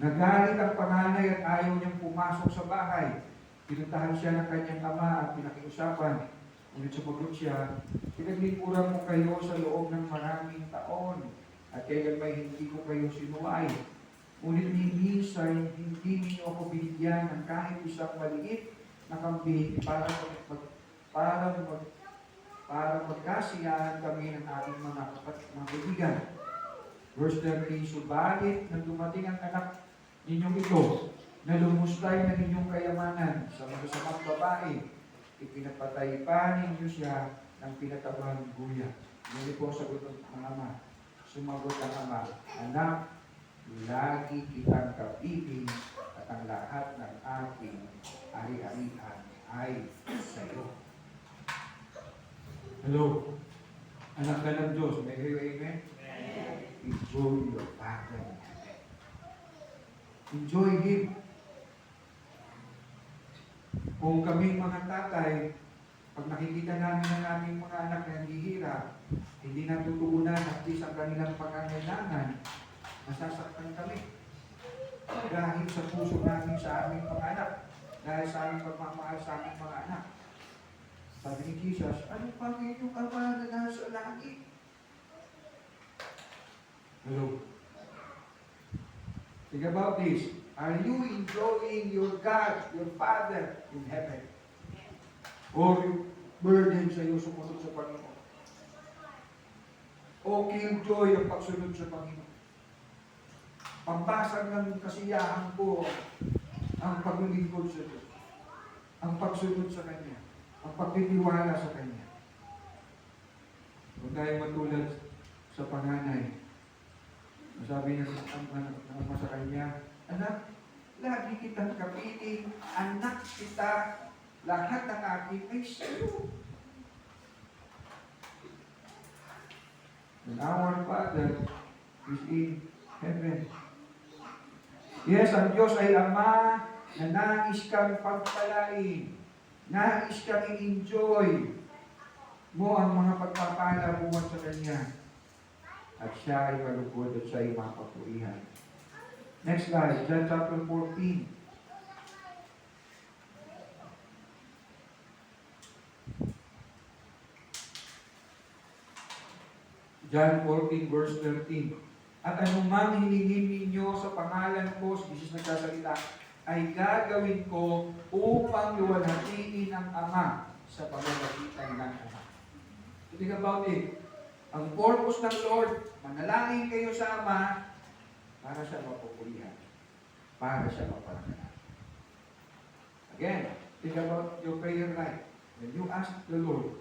Speaker 4: Nagalit ang panganay at ayaw niyang pumasok sa bahay. Pinuntahan siya ng kanyang ama at pinakiusapan. Ngunit sumagot siya, pinaglikuran mo kayo sa loob ng maraming taon at kailan may hindi ko kayo sinuway. Ngunit ni minsan, hindi ninyo ako binigyan ng kahit isang maliit na kambing para magkasiyahan kami ng ating mga kaibigan. Verse 13, subalit nang dumating ang anak ninyong ito, na lumustay ng inyong kayamanan sa masasamang babae, ipinapatay pa ninyo siya ng pinatabang guya. Ngunit po sagot ng ama. Sumagot ang ama, anak, lagi kitang kapiling at ang lahat ng aking ari-arian ay sa iyo. Hello? Anak ka ng Diyos. May kayo amen? Enjoy your Father in heaven. Enjoy Him. Kung kaming mga tatay, pag nakikita namin ang aming mga anak na naghihirap, hindi natutuunan at least ang kanilang pangangailangan, nasasaktan kami. Dahil sa puso namin sa aming mga anak, dahil sa aming pagmamahal sa aming mga anak. Sabi ni Jesus, ano pang inyong ama na nasa langit? Hello? Think about this. Are you enjoying your God, your Father in heaven? Or burden sa iyo sumunod sa Panginoon? O killjoy ang pagsunod sa Panginoon? Pambasag ng kasiyahan ko ang paglilingkod sa Diyos, ang pagsunod sa Kanya, ang pagtitiwala sa Kanya. Kung tayo matulad sa panganay, sabi ng ama sa Kanya, anak, lagi kitang kapiling, anak kita, lahat ng akin ay sa'yo. And our Father is in heaven. Yes, ang Diyos ay Ama na nais kang pagpalain. Nais kang i-enjoy mo ang mga pagpapala buwan sa Kanya. At siya ay malugod at siya ay mapapurihan. Next slide, John chapter 14. John 14 verse 13. At anumang hiningin ninyo sa pangalan ko, si Jesus nagsasalita, ay gagawin ko upang luwalhatiin ang Ama sa pamamagitan ng Ama. Think about it. Ang purpose ng Lord, manalangin kayo sa Ama para siya mapupulihan, para siya maparangalan. Again, think about your prayer life. When you ask the Lord,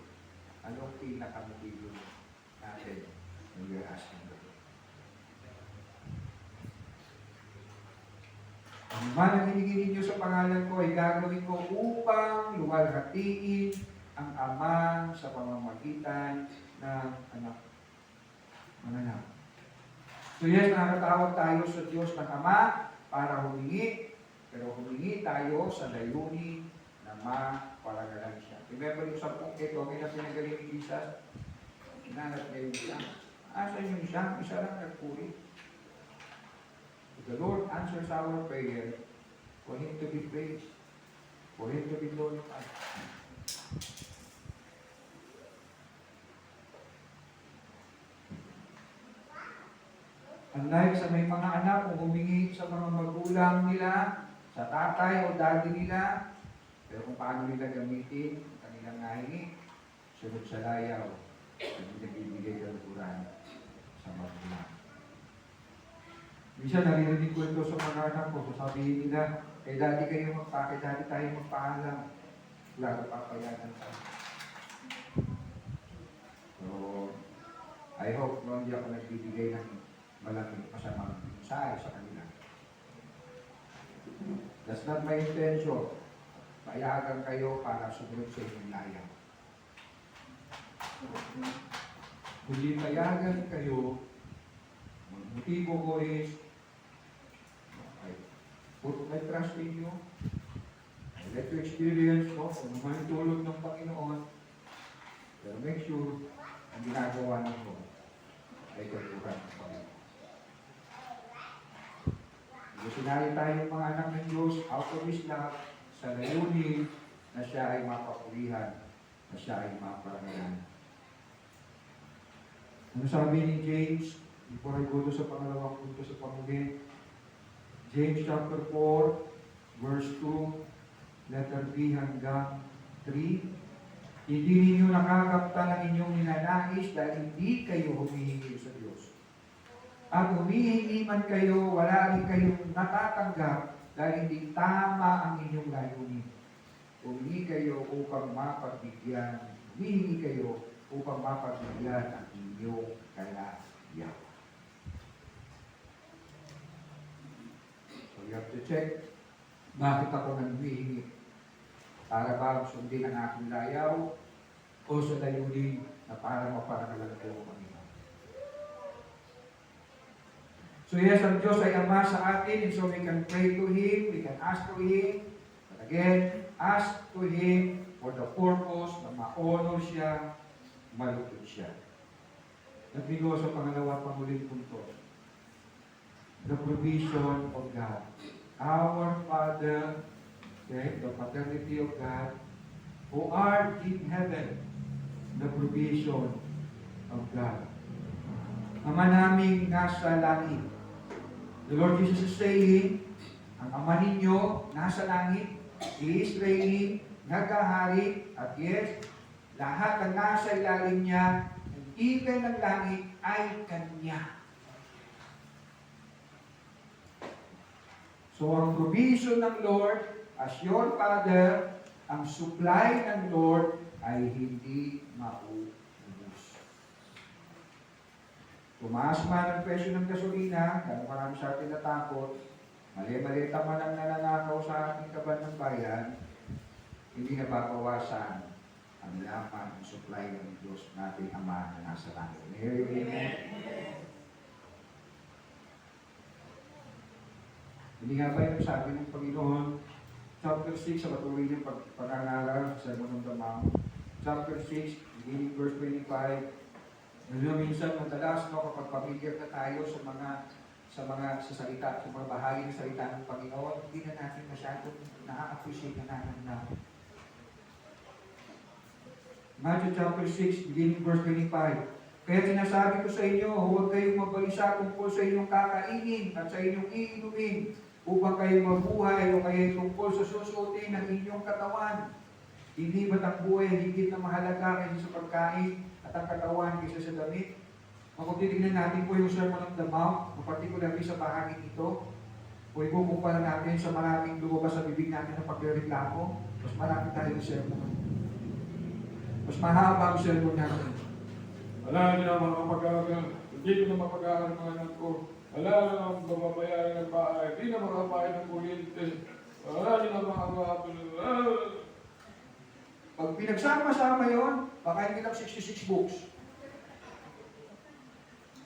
Speaker 4: anong pinakamotibo natin when you're asking the Lord? Ang man ang hiningin ninyo sa pangalan ko ay gagawin ko upang luwalhatiin ang Ama sa pamamagitan ng anak. Mananap. So yes, nakakatawag tayo sa Diyos ng Ama para humingi, pero humingi tayo sa layunin na maparangalan siya. Remember yung 10 ito, ang pinagaling ni Jesus? Hinanap niya yung siyang. Asan yung siyang? Isa lang nagpuri. The Lord answers our prayer for Him to be praised, for Him to be glorified. Unlike sa may mga anak kung humingi sa mga magulang nila, sa tatay o daddy nila, pero kung paano nila gamitin ang kanilang nahingi, sunod sa layaw, hindi nagbibigay ng kuran sa magulang. Minsan naririnig ko ito sa mga anak ko, sasabihin nila, kay daddy tayo magpaalam. Wala na papayagan sa So, I hope hindi ako nagbibigay ng malaking masamang mensahe sa kanila. That's not my intention. Payagan kayo para sumunod sa inyong layaw. Kundi payagan kayo, ang motibo ko is, I put my trust in you. I let you experience kung naman yung tulog ng Panginoon. Pero make sure, ang ginagawa ng ko ay katuran ng Panginoon. Sinali tayo mga anak ng Diyos, out of His love, sa layunin na siya ay mapapulihan, na siya ay maparangalan. Ano sabi ni James, before I go to sa pangalawang punto sa pamuli, James chapter 4, verse 2, letter B hanggang 3, hindi ninyo nakakapta ng inyong ninanais dahil hindi kayo humihingi sa Diyos. At humihingi man kayo, wala rin kayong natatanggap dahil hindi tama ang inyong layunin. Humihingi kayo upang mapagbigyan. Humihingi kayo upang mapagbigyan ang inyong kalayaw. So you have to check, bakit ako nang humihingi? Para ba sundin ang aking layaw o sa layunin na para maparangalan ko ang Panginoon? So yes, ang Diyos ay Ama sa atin, and so we can pray to Him, we can ask to Him, but again, ask to Him for the purpose na ma-honor siya, malupit siya. Nagbigo sa pangalawa panguling punto, the provision of God. Our Father, okay, the paternity of God, who art in heaven, the provision of God. Ama naming nasa langit. The Lord Jesus is saying, ang Ama ninyo nasa langit, He is reigning, nagahari, at yes, lahat ng nasa ilalim niya, and even ang langit ay Kanya. So ang provision ng Lord, as your Father, ang supply ng Lord ay hindi mauubos. Tumaas man ang presyo ng gasolina, kaya marami sa atin natakot, mali-mali man ang nananakaw sa ating kaban ng bayan, hindi nababawasan ang laman ng supply ng Diyos nating Ama na nasa langit. Amen. Hindi nga ba yung sabi ng Panginoon, chapter 6, sa patuloy niyong pag-aaral sa Sermon on the Mount, chapter 6, beginning verse 25, minsan madalas kapag pamilya na tayo sa salita, sa mga bahagi ng salita ng Panginoon, hindi na natin masyadong na-appreciate na natin. Matthew chapter 6, beginning verse 25. Kaya sinasabi ko sa inyo, huwag kayong mabalisa tungkol sa inyong kakainin at sa inyong iinumin upang kayo mabuhay o kayo tungkol sa susuotin ng inyong katawan. Hindi ba't ang buhay higit na mahalaga kaysa sa pagkain at ang katawan kaysa sa damit? Kung titignan natin po yung Sermon on the Mount, particularly sa bahagi ito, o ikukumpara natin sa maraming lumabas sa bibig natin ng pagreklamo, mas marami tayong sermon. Mas mahaba ang sermon natin.
Speaker 3: Wala na mga pag-aaral. Hindi ko na mapag-aaral mga anak ko. Wala na mababayaran ng bahay. Hindi na makapain ng kuryente. Wala na mga
Speaker 4: Pag pinagsama-sama yun, baka hindi lang 66 books.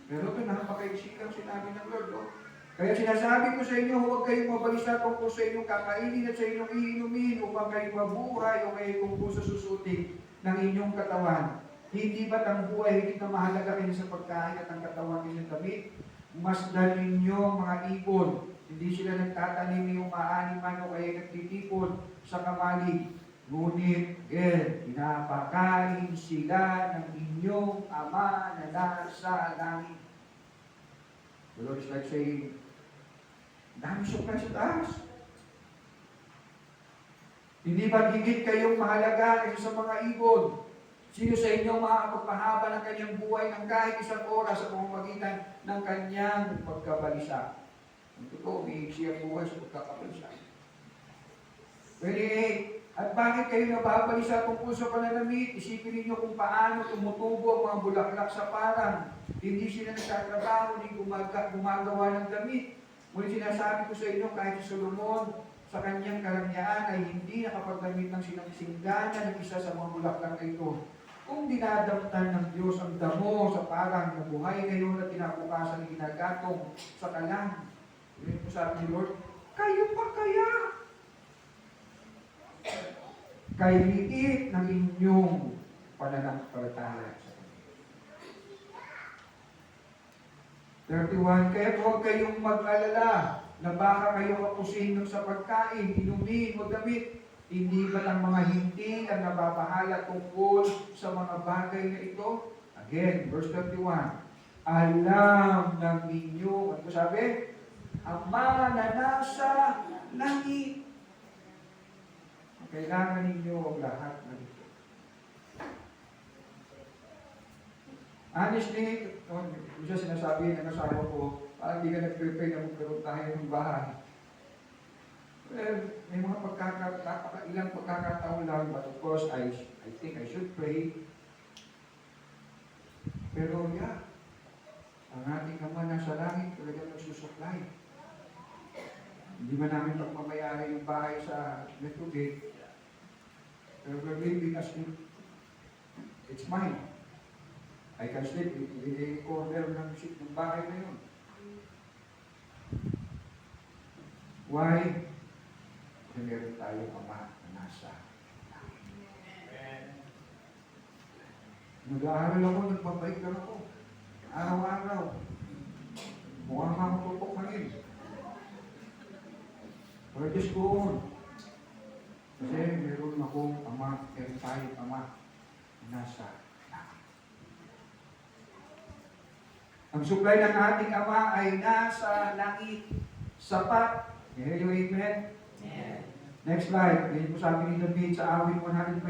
Speaker 4: Pero ito, napakaisik ang sinabi ng Lord. No? Kaya sinasabi ko sa inyo, huwag kayong mabalisa tungkol sa inyong kakainin at sa inyong iinumin upang kayo mabuhay o kayo tungkol sa susutin ng inyong katawan. Hindi ba't ang buhay higit na mahalaga kayo sa pagkain at ang katawan kayo sa damit? Masdan ninyo ang mga ibon. Hindi sila nagtatanim ng umaaniman o kaya nagtitipon sa kamalig. Ngunit, pinapakain sila ng inyong Ama na nasa langit. The Lord is like saying, dami supply sa taas. Hindi ba higit kayong mahalaga kaysa sa mga ibon? Sino sa inyo makakapagpahaba ng kanyang buhay ng kahit isang oras sa pamamagitan ng kanyang pagkabalisa? Ang totoo, umiiksi ang buhay sa pagkakabalisa. 28. At bakit kayo nababalisa tungkol sa pananamit? Isipin ninyo kung paano tumutubo ang mga bulaklak sa parang. Hindi sila nagtatrabaho, hindi gumagawa ng damit. Ngunit sinasabi ko sa inyo, kahit si Solomon, sa kanyang karangyaan ay hindi nakapagdamit ng singgana ng isa sa mga bulaklak na ito. Kung dinadamtan ng Diyos ang damo sa parang na buhay ngayon at kinabukasan ng ginagatong sa kalang. Yun po sabi ni Lord, kayo pa kaya? Kay liit ng inyong pananampalataya sa Kanya. 31. Kaya huwag kayong mag-alala na baka kayo kapusin sa pagkain, inumin o damit. Hindi ba ang mga hinti ang nababahala tungkol sa mga bagay na ito? Again, verse 31. Alam ng ninyo, ano sabi? Ama na nasa langit. Kailangan ninyo ang lahat ng ito. Honestly, isa sinasabi ng asawa ko, parang hindi ka nag-prepare na magkaroon tayo ng bahay. Well, may mga ilang pagkakataon lang, but of course, I think I should pray. Pero yeah, ang ating Ama nasa langit talagang nagsusupply. Hindi man namin pagmamayari yung bahay sa Metro Gate. Pero we're living as if it's mine. I can sleep in a corner ng bahay na yun. Why? Kasi meron tayong Ama na nasa langit. Nag-aaral ako, nagpapait lang ako. Araw-araw. Mukhang makaputok na rin. But just go on. Kasi meron akong Ama, meron tayong Ama na nasa langit. Ang supply ng ating Ama ay nasa langit. Sapat. Hear you, amen? Yeah. Next slide. Ganyan po sabi ni David sa awit 121.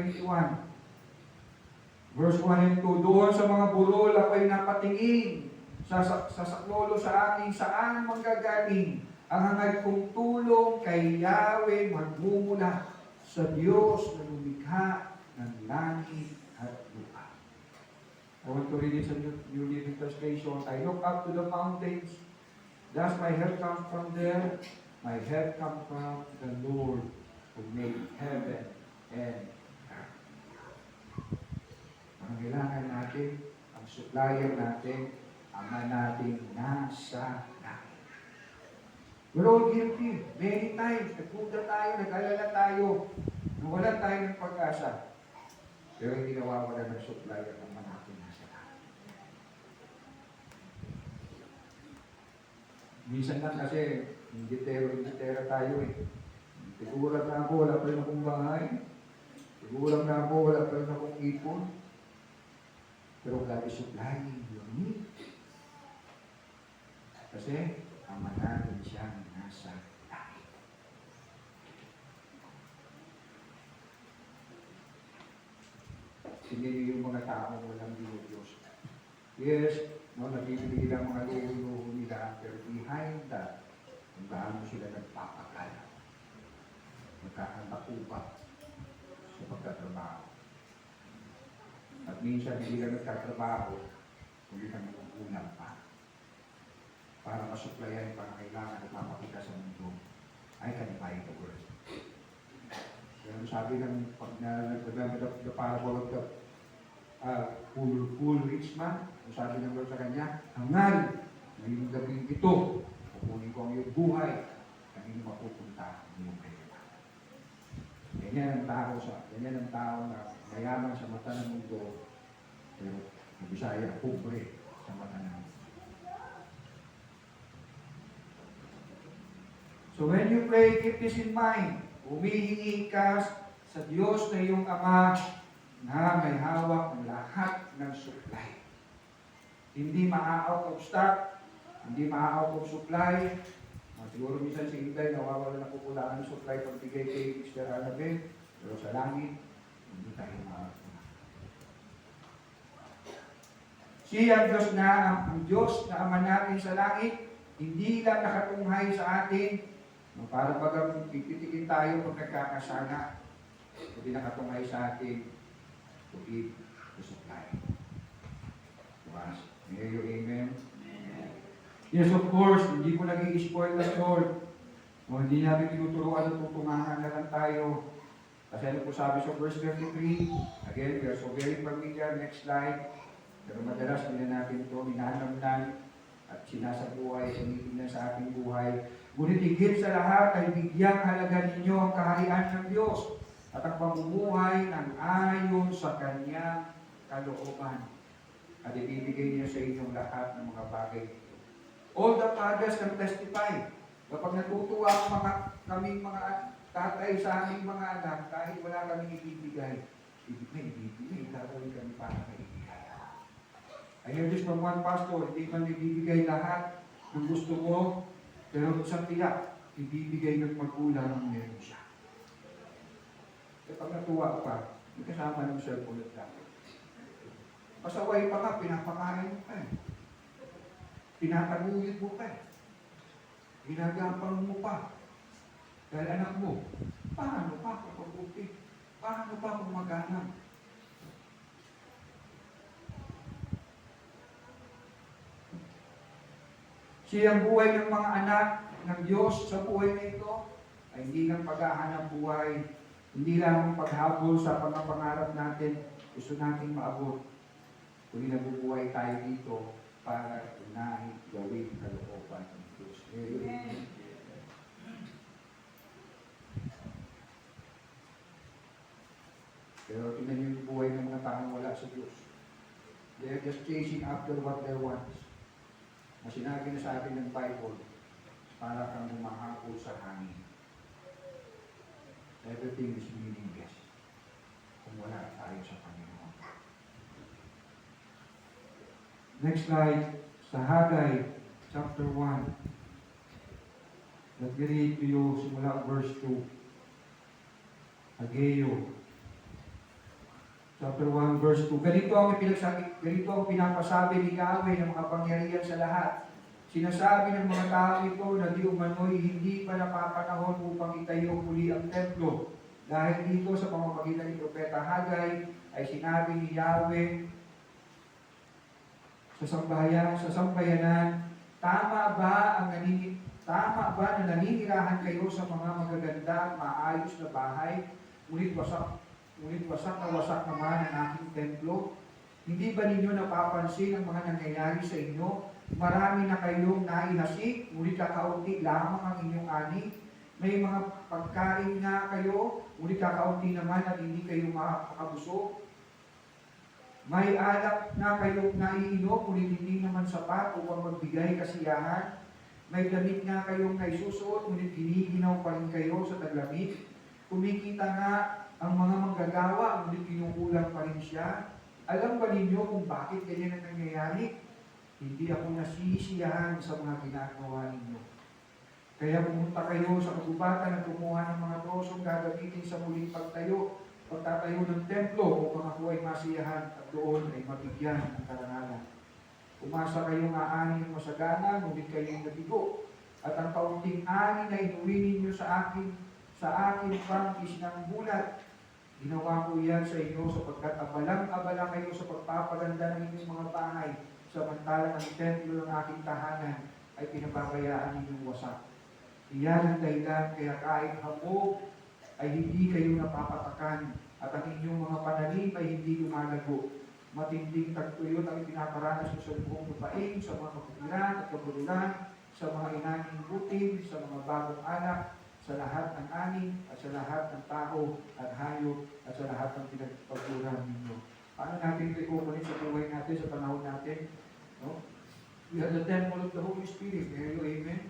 Speaker 4: Verse 1 and 2. Doon sa mga burol ako'y napatingin. Sa saklolo sa akin, saan manggagaling? Ang hangad kong tulong kay Yahweh magmumula sa Diyos na lumikha ng langit at lupa. I want to read it sa New Living Translation. I look up to the mountains. Does my help come from there? My help comes from the Lord who made heaven and earth. Ang kailangan natin, ang supplier natin, Ama natin nasa langit. We're all guilty. Many times, nagpunta tayo, nag-alala tayo, nawalan tayo ng pag-asa. Pero hindi nawawala ng supplier ng Ama natin nasa langit. Minsan lang kasi, hindi-tera tayo eh. Siguran na ako, wala pa rin akong bahay. Siguran na ako, wala pa rin akong ipon. Pero God is supplying your need. Kasi, Ama natin siyang nasa langit. Hindi yung mga tao walang Diyos. Yes, nabibigay lang mga luho nila, pero behind that, kung gaano sila nagpapakala, magkakatakupa sa pagtatrabaho. At minsan hindi lang nagtatrabaho, kundi kami mag-ulam pa. Para masuplayan yung pangangailangan at mapakita sa mundo, I can buy the world. Pero sabi ng the parable of the poor rich man, sabi ng Lord sa kanya, hangal, ngayong gabing ito, kukunin ko ang iyong buhay, kanino mapupunta ang iyong kailangan. Ganyan ang tao na mayaman sa mata ng mundo, pero ang Bisaya, pobre sa mata ng mundo. So when you pray, keep this in mind. Humihingi ka sa Diyos na iyong Ama na may hawak ng lahat ng supply. Hindi maa-out of stock, Hindi maa-out of supply. Siguro minsan si Inday nawawala na pupulaan ng supply pagbigay kay Mr. Annabel. Pero sa langit, hindi tayo maa-out. Siya ang Diyos na Ama natin sa langit, hindi lang nakatunghay sa atin, para bagang pipitikin tayo pag nagkakasala, hindi nakatunghay sa atin, to give, to supply. Diba? Amen? Yes, of course, hindi ko nag-i-spoil na Lord. O, hindi namin tinuturuan at tutungahan na lang tayo. Kasi ano po sabi sa verse 33, again, we are so very familiar, next slide. Pero madalas nila natin ito, minanamnan at sinasabuhay, sinitingnan sa ating buhay. Ngunit higit sa lahat ay bigyang halaga ninyo ang kaharian ng Diyos at ang pamumuhay ng ayon sa Kanyang kalooban. At ibibigay niya sa inyong lahat ng mga bagay. All the fathers can testify. Kapag natutuwa ang kaming mga tatay sa aming mga anak, kahit wala kaming ibibigay, ibibigay, gagawin kami para kayo. I hear this from one pastor, hindi man ibibigay lahat ng gusto mo, pero sa tiyak, ibibigay ng magulang ng meron siya. Kapag natuwa ka, may kasama ng cellphone at dati. Pasaway pa ka, pinapakain mo ka eh. Tinataguyod mo ka eh. Ginagapang mo pa. Dahil anak mo, paano pa kapag buti? Paano pa kung maghanap? Siyang buhay ng mga anak ng Diyos sa buhay na ito ay hindi lang paghahanap buhay, hindi lang paghabol sa mga pangarap natin, gusto nating maabot. Kundi nabubuhay tayo dito para unahin gawin kalooban ng Diyos. Amen. Pero tingnan niyo yung buhay ng mga taong wala sa Diyos. They are just chasing after what they want. Na sinabi na sa atin ng Bible, para kang humahabol sa hangin. Everything is meaningless kung wala tayo sa Panginoon. Next slide, sa Haggai, chapter 1. Let me read to you simula verse 2. Hageo, chapter 1, verse 2. Ganito ang pinapasabi ni Yahweh ng mga pangyarihan sa lahat. Sinasabi ng mga tao ito na di umano'y hindi pa napapanahon upang itayo muli ang templo. Dahil dito sa pamamagitan ni Propeta Haggai ay sinabi ni Yahweh sa sambayanan, tama ba na naninirahan kayo sa mga magaganda at maayos na bahay, ngunit wasak na wasak naman ang aking templo? Hindi ba ninyo napapansin ang mga nangyayari sa inyo? Marami na kayong naihasik, ngunit kakaunti lamang ang inyong ani. May mga pagkain nga kayo, ngunit kakaunti naman at hindi kayo makakabusog. May alak na kayong naiinom, ngunit hindi naman sapat upang magbigay kasiyahan. May damit nga kayong naisusuot, ngunit giniginaw pa rin kayo sa taglamig. Kumikita nga ang mga manggagawa, ngunit kinukulang pa rin siya. Alam ba ninyo kung bakit ganyan ang nangyayari? Hindi ako nasisiyahan sa mga ginagawa ninyo. Kaya pumunta kayo sa kagubatan at kumuha ng mga trosong gagamitin sa muling pagtatayo ng templo upang ako ay masiyahan at doon ay mabigyan ng karangalan. Umasa kayong aani ng masagana, ngunit kayong nabigo. At ang kaunting ani na inuwi ninyo sa akin pang isinangbulat. Ginawa ko yan sa inyo sapagkat abalang-abala kayo sa pagpapaganda ng inyong mga bahay, samantalang ang templo ng aking tahanan ay pinababayaan ninyong wasak. Iyan ang dahilan kaya kahit hamog ay hindi kayo napapatakan at ang inyong mga pananim ay hindi lumalago. Matinding tagtuyot ang pinaparanas sa buong lupain, sa mga kapatiran at kabululan, sa mga inanging butin, sa mga bagong anak, sa lahat ng ani at sa lahat ng tao at hayop at sa lahat ng pinagpagpuran ninyo. Paano natin ito ikukunin sa buhay natin, sa panahon natin? No? We are the temple of the Holy Spirit. Amen?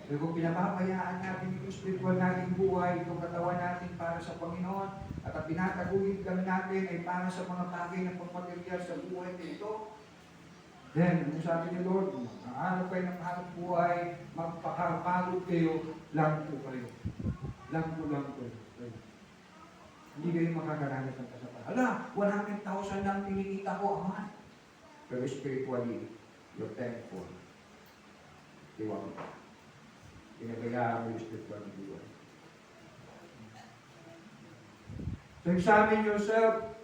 Speaker 4: Pero kung pinapabayaan natin yung spiritual nating buhay, itong katawan natin para sa Panginoon, at ang pinataguyod kami natin ay para sa mga bagay ng pagmaterial sa buhay nito, Then, ano sabi ni Lord? Hanap kayo ng hanap buhay, magpakapagod kayo, lang po kayo. Lang po kayo. Hindi kayo makakaranas ng kasapatan. Hala, 100,000 lang pinikita ko, aman. Pero spiritually, you're thankful. Iwan mo. Pinagayaan mo yung spiritual buhay. So examine yourself.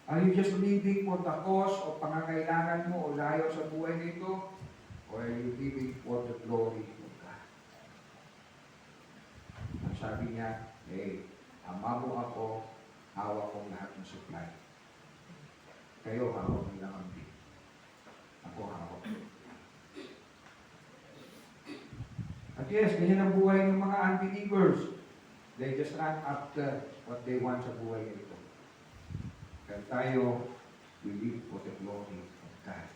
Speaker 4: Are you just living for the cause o pangangailangan mo o layo sa buhay nito? Or are you living for the glory of God? Ang sabi niya, ama mo ako, hawak kong lahat ng supply. Kayo, hawak nila ang big. Ako, hawak. At yes, ganyan ang buhay ng mga unbelievers. They just run after what they want sa buhay nito. Kaya tayo, we live for the glory of God.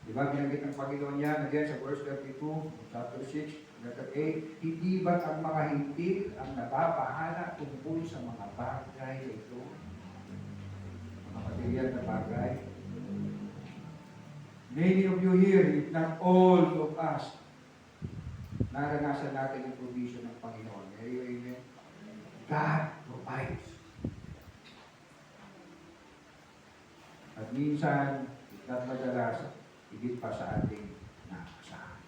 Speaker 4: Diba, binanggit ng Panginoon yan, again, sa verse 32, chapter 6, letter 8, hindi ba't ang mga hindi ang nababahala tungkol sa mga bagay na ito? Mga material na bagay. Many of you here, if not all of us, naranasan natin yung provision ng Panginoon. Amen. God provides. At minsan, at madalas, higit pa sa ating naasahan.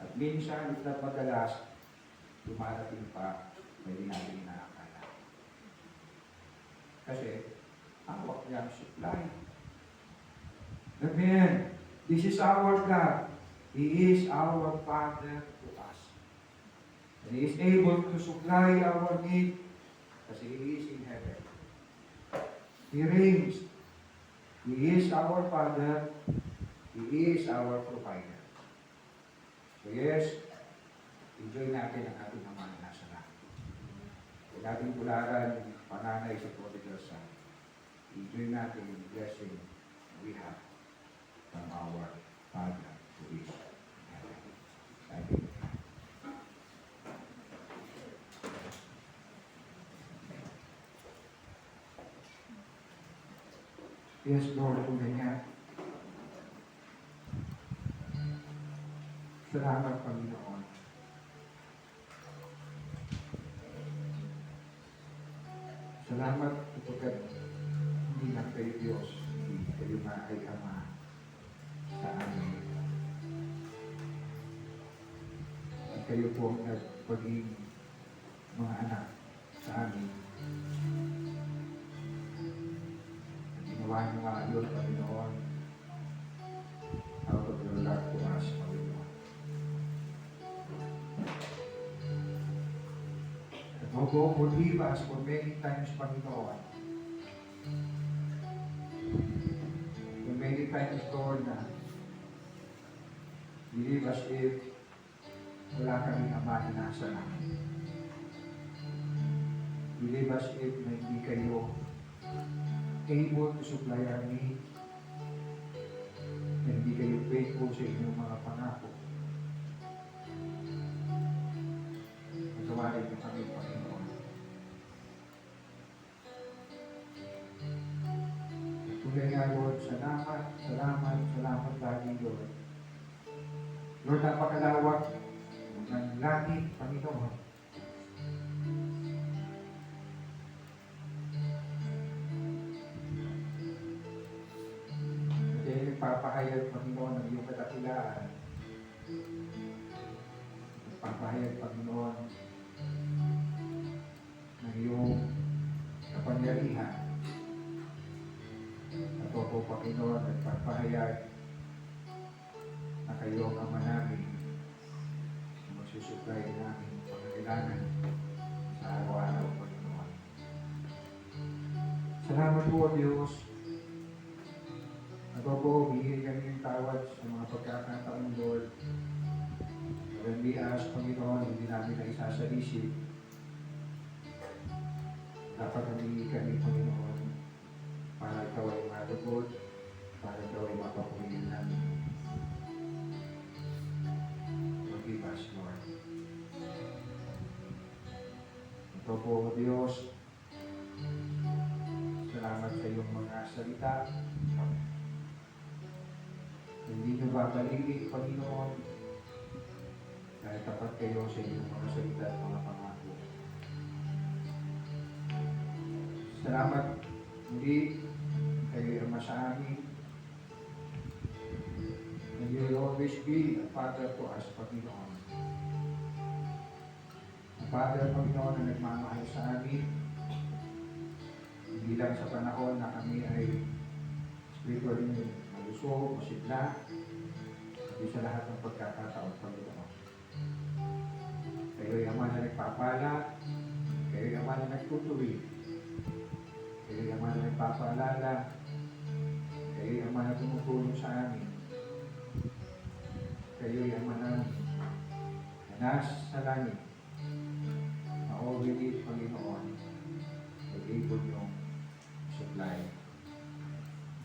Speaker 4: At minsan, at madalas, dumarating pa, may natin inaakala. Kasi, hawak niya ang supply. Amen. This is our God. He is our Father to us. And He is able to supply our need kasi He is in heaven. He reigns. He is our Father. He is our provider. So yes, enjoy natin ang ating Ama na nasa langit. Huwag natin bularan yung pananay sa prodigal son. Enjoy natin yung blessing we have from our Father who is in heaven. Thank you. Yes, Lord, tunay nga. Salamat, Panginoon. Salamat kapag hindi lang kayo Diyos, hindi kayo na ay Ama sa amin. At kayo po ang nagpaging mga anak sa amin. Ginawa niyo nga yun, Panginoon, out of your love to us, Panginoon. And although forgive us for many times, Panginoon, for many times, Lord, na believe as if wala kaming Ama na nasa namin. Believe as if na hindi kayo able to supply our needs. And hindi kayo faithful sa inyong mga pangako. Magawa rin yung kami, Panginoon. At tuloy nga, Lord, salamat lagi, Lord. Lord, napakalawak ng langit, Panginoon. Nagpapahayag, Panginoon, ng iyong kadakilaan. Nagpapahayag, Panginoon, ng iyong kapangyarihan. At ako, Panginoon, nagpapahayag na kayo ang Ama namin na magsusupply namin pangangailangan sa araw-araw, Panginoon. Salamat po, Diyos. Ako po, bigyan kami ng tawad sa mga pagkakataon, Lord. When we ask, Panginoon, hindi namin na isasalisip. Dapat namingi kami, Panginoon, para ikaw ay matugod, para ikaw ay mapapunin namin. Forgive us, Lord. Ito po, Diyos, salamat sa iyong mga salita. nagbabalingig, Panginoon, dahil tapat kayo sa inyong mga salita at mga pangako. Salamat muli kayo Ama sa amin. And you will always be a Father to us, Panginoon. Ang Father, Panginoon, na nagmamahal sa amin, hindi lang sa panahon na kami ay spiritually malusog, masigla, hindi sa lahat ng pagkakataon, Panginoon. Kayo'y Ama na nagpapala, kayo'y Ama na nagtutuloy, kayo'y Ama na nagpapaalala, kayo'y Ama na tumutulong sa amin, kayo'y Ama namin na nasa langit, na all we need, Panginoon, ay able niyong supply.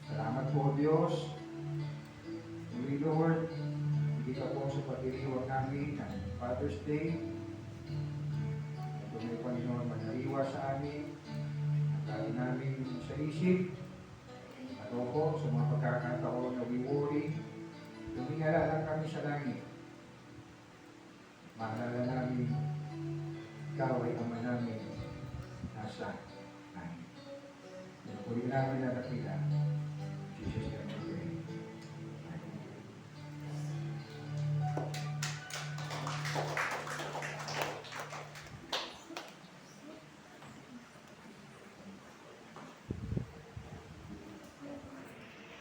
Speaker 4: Salamat po, Diyos. Muli, Lord, hindi ka po sa pagdiriwag namin ng Father's Day. Ito may Panginoon manaliwa sa amin, ang lalo namin sa isip, ano po, sa mga pagkakataon na we worry, tumingala lang kami sa langit. Maalala namin, ikaw ay Ama namin nasa langit. Puri namin na nakita, Jesus name we pray. Amen.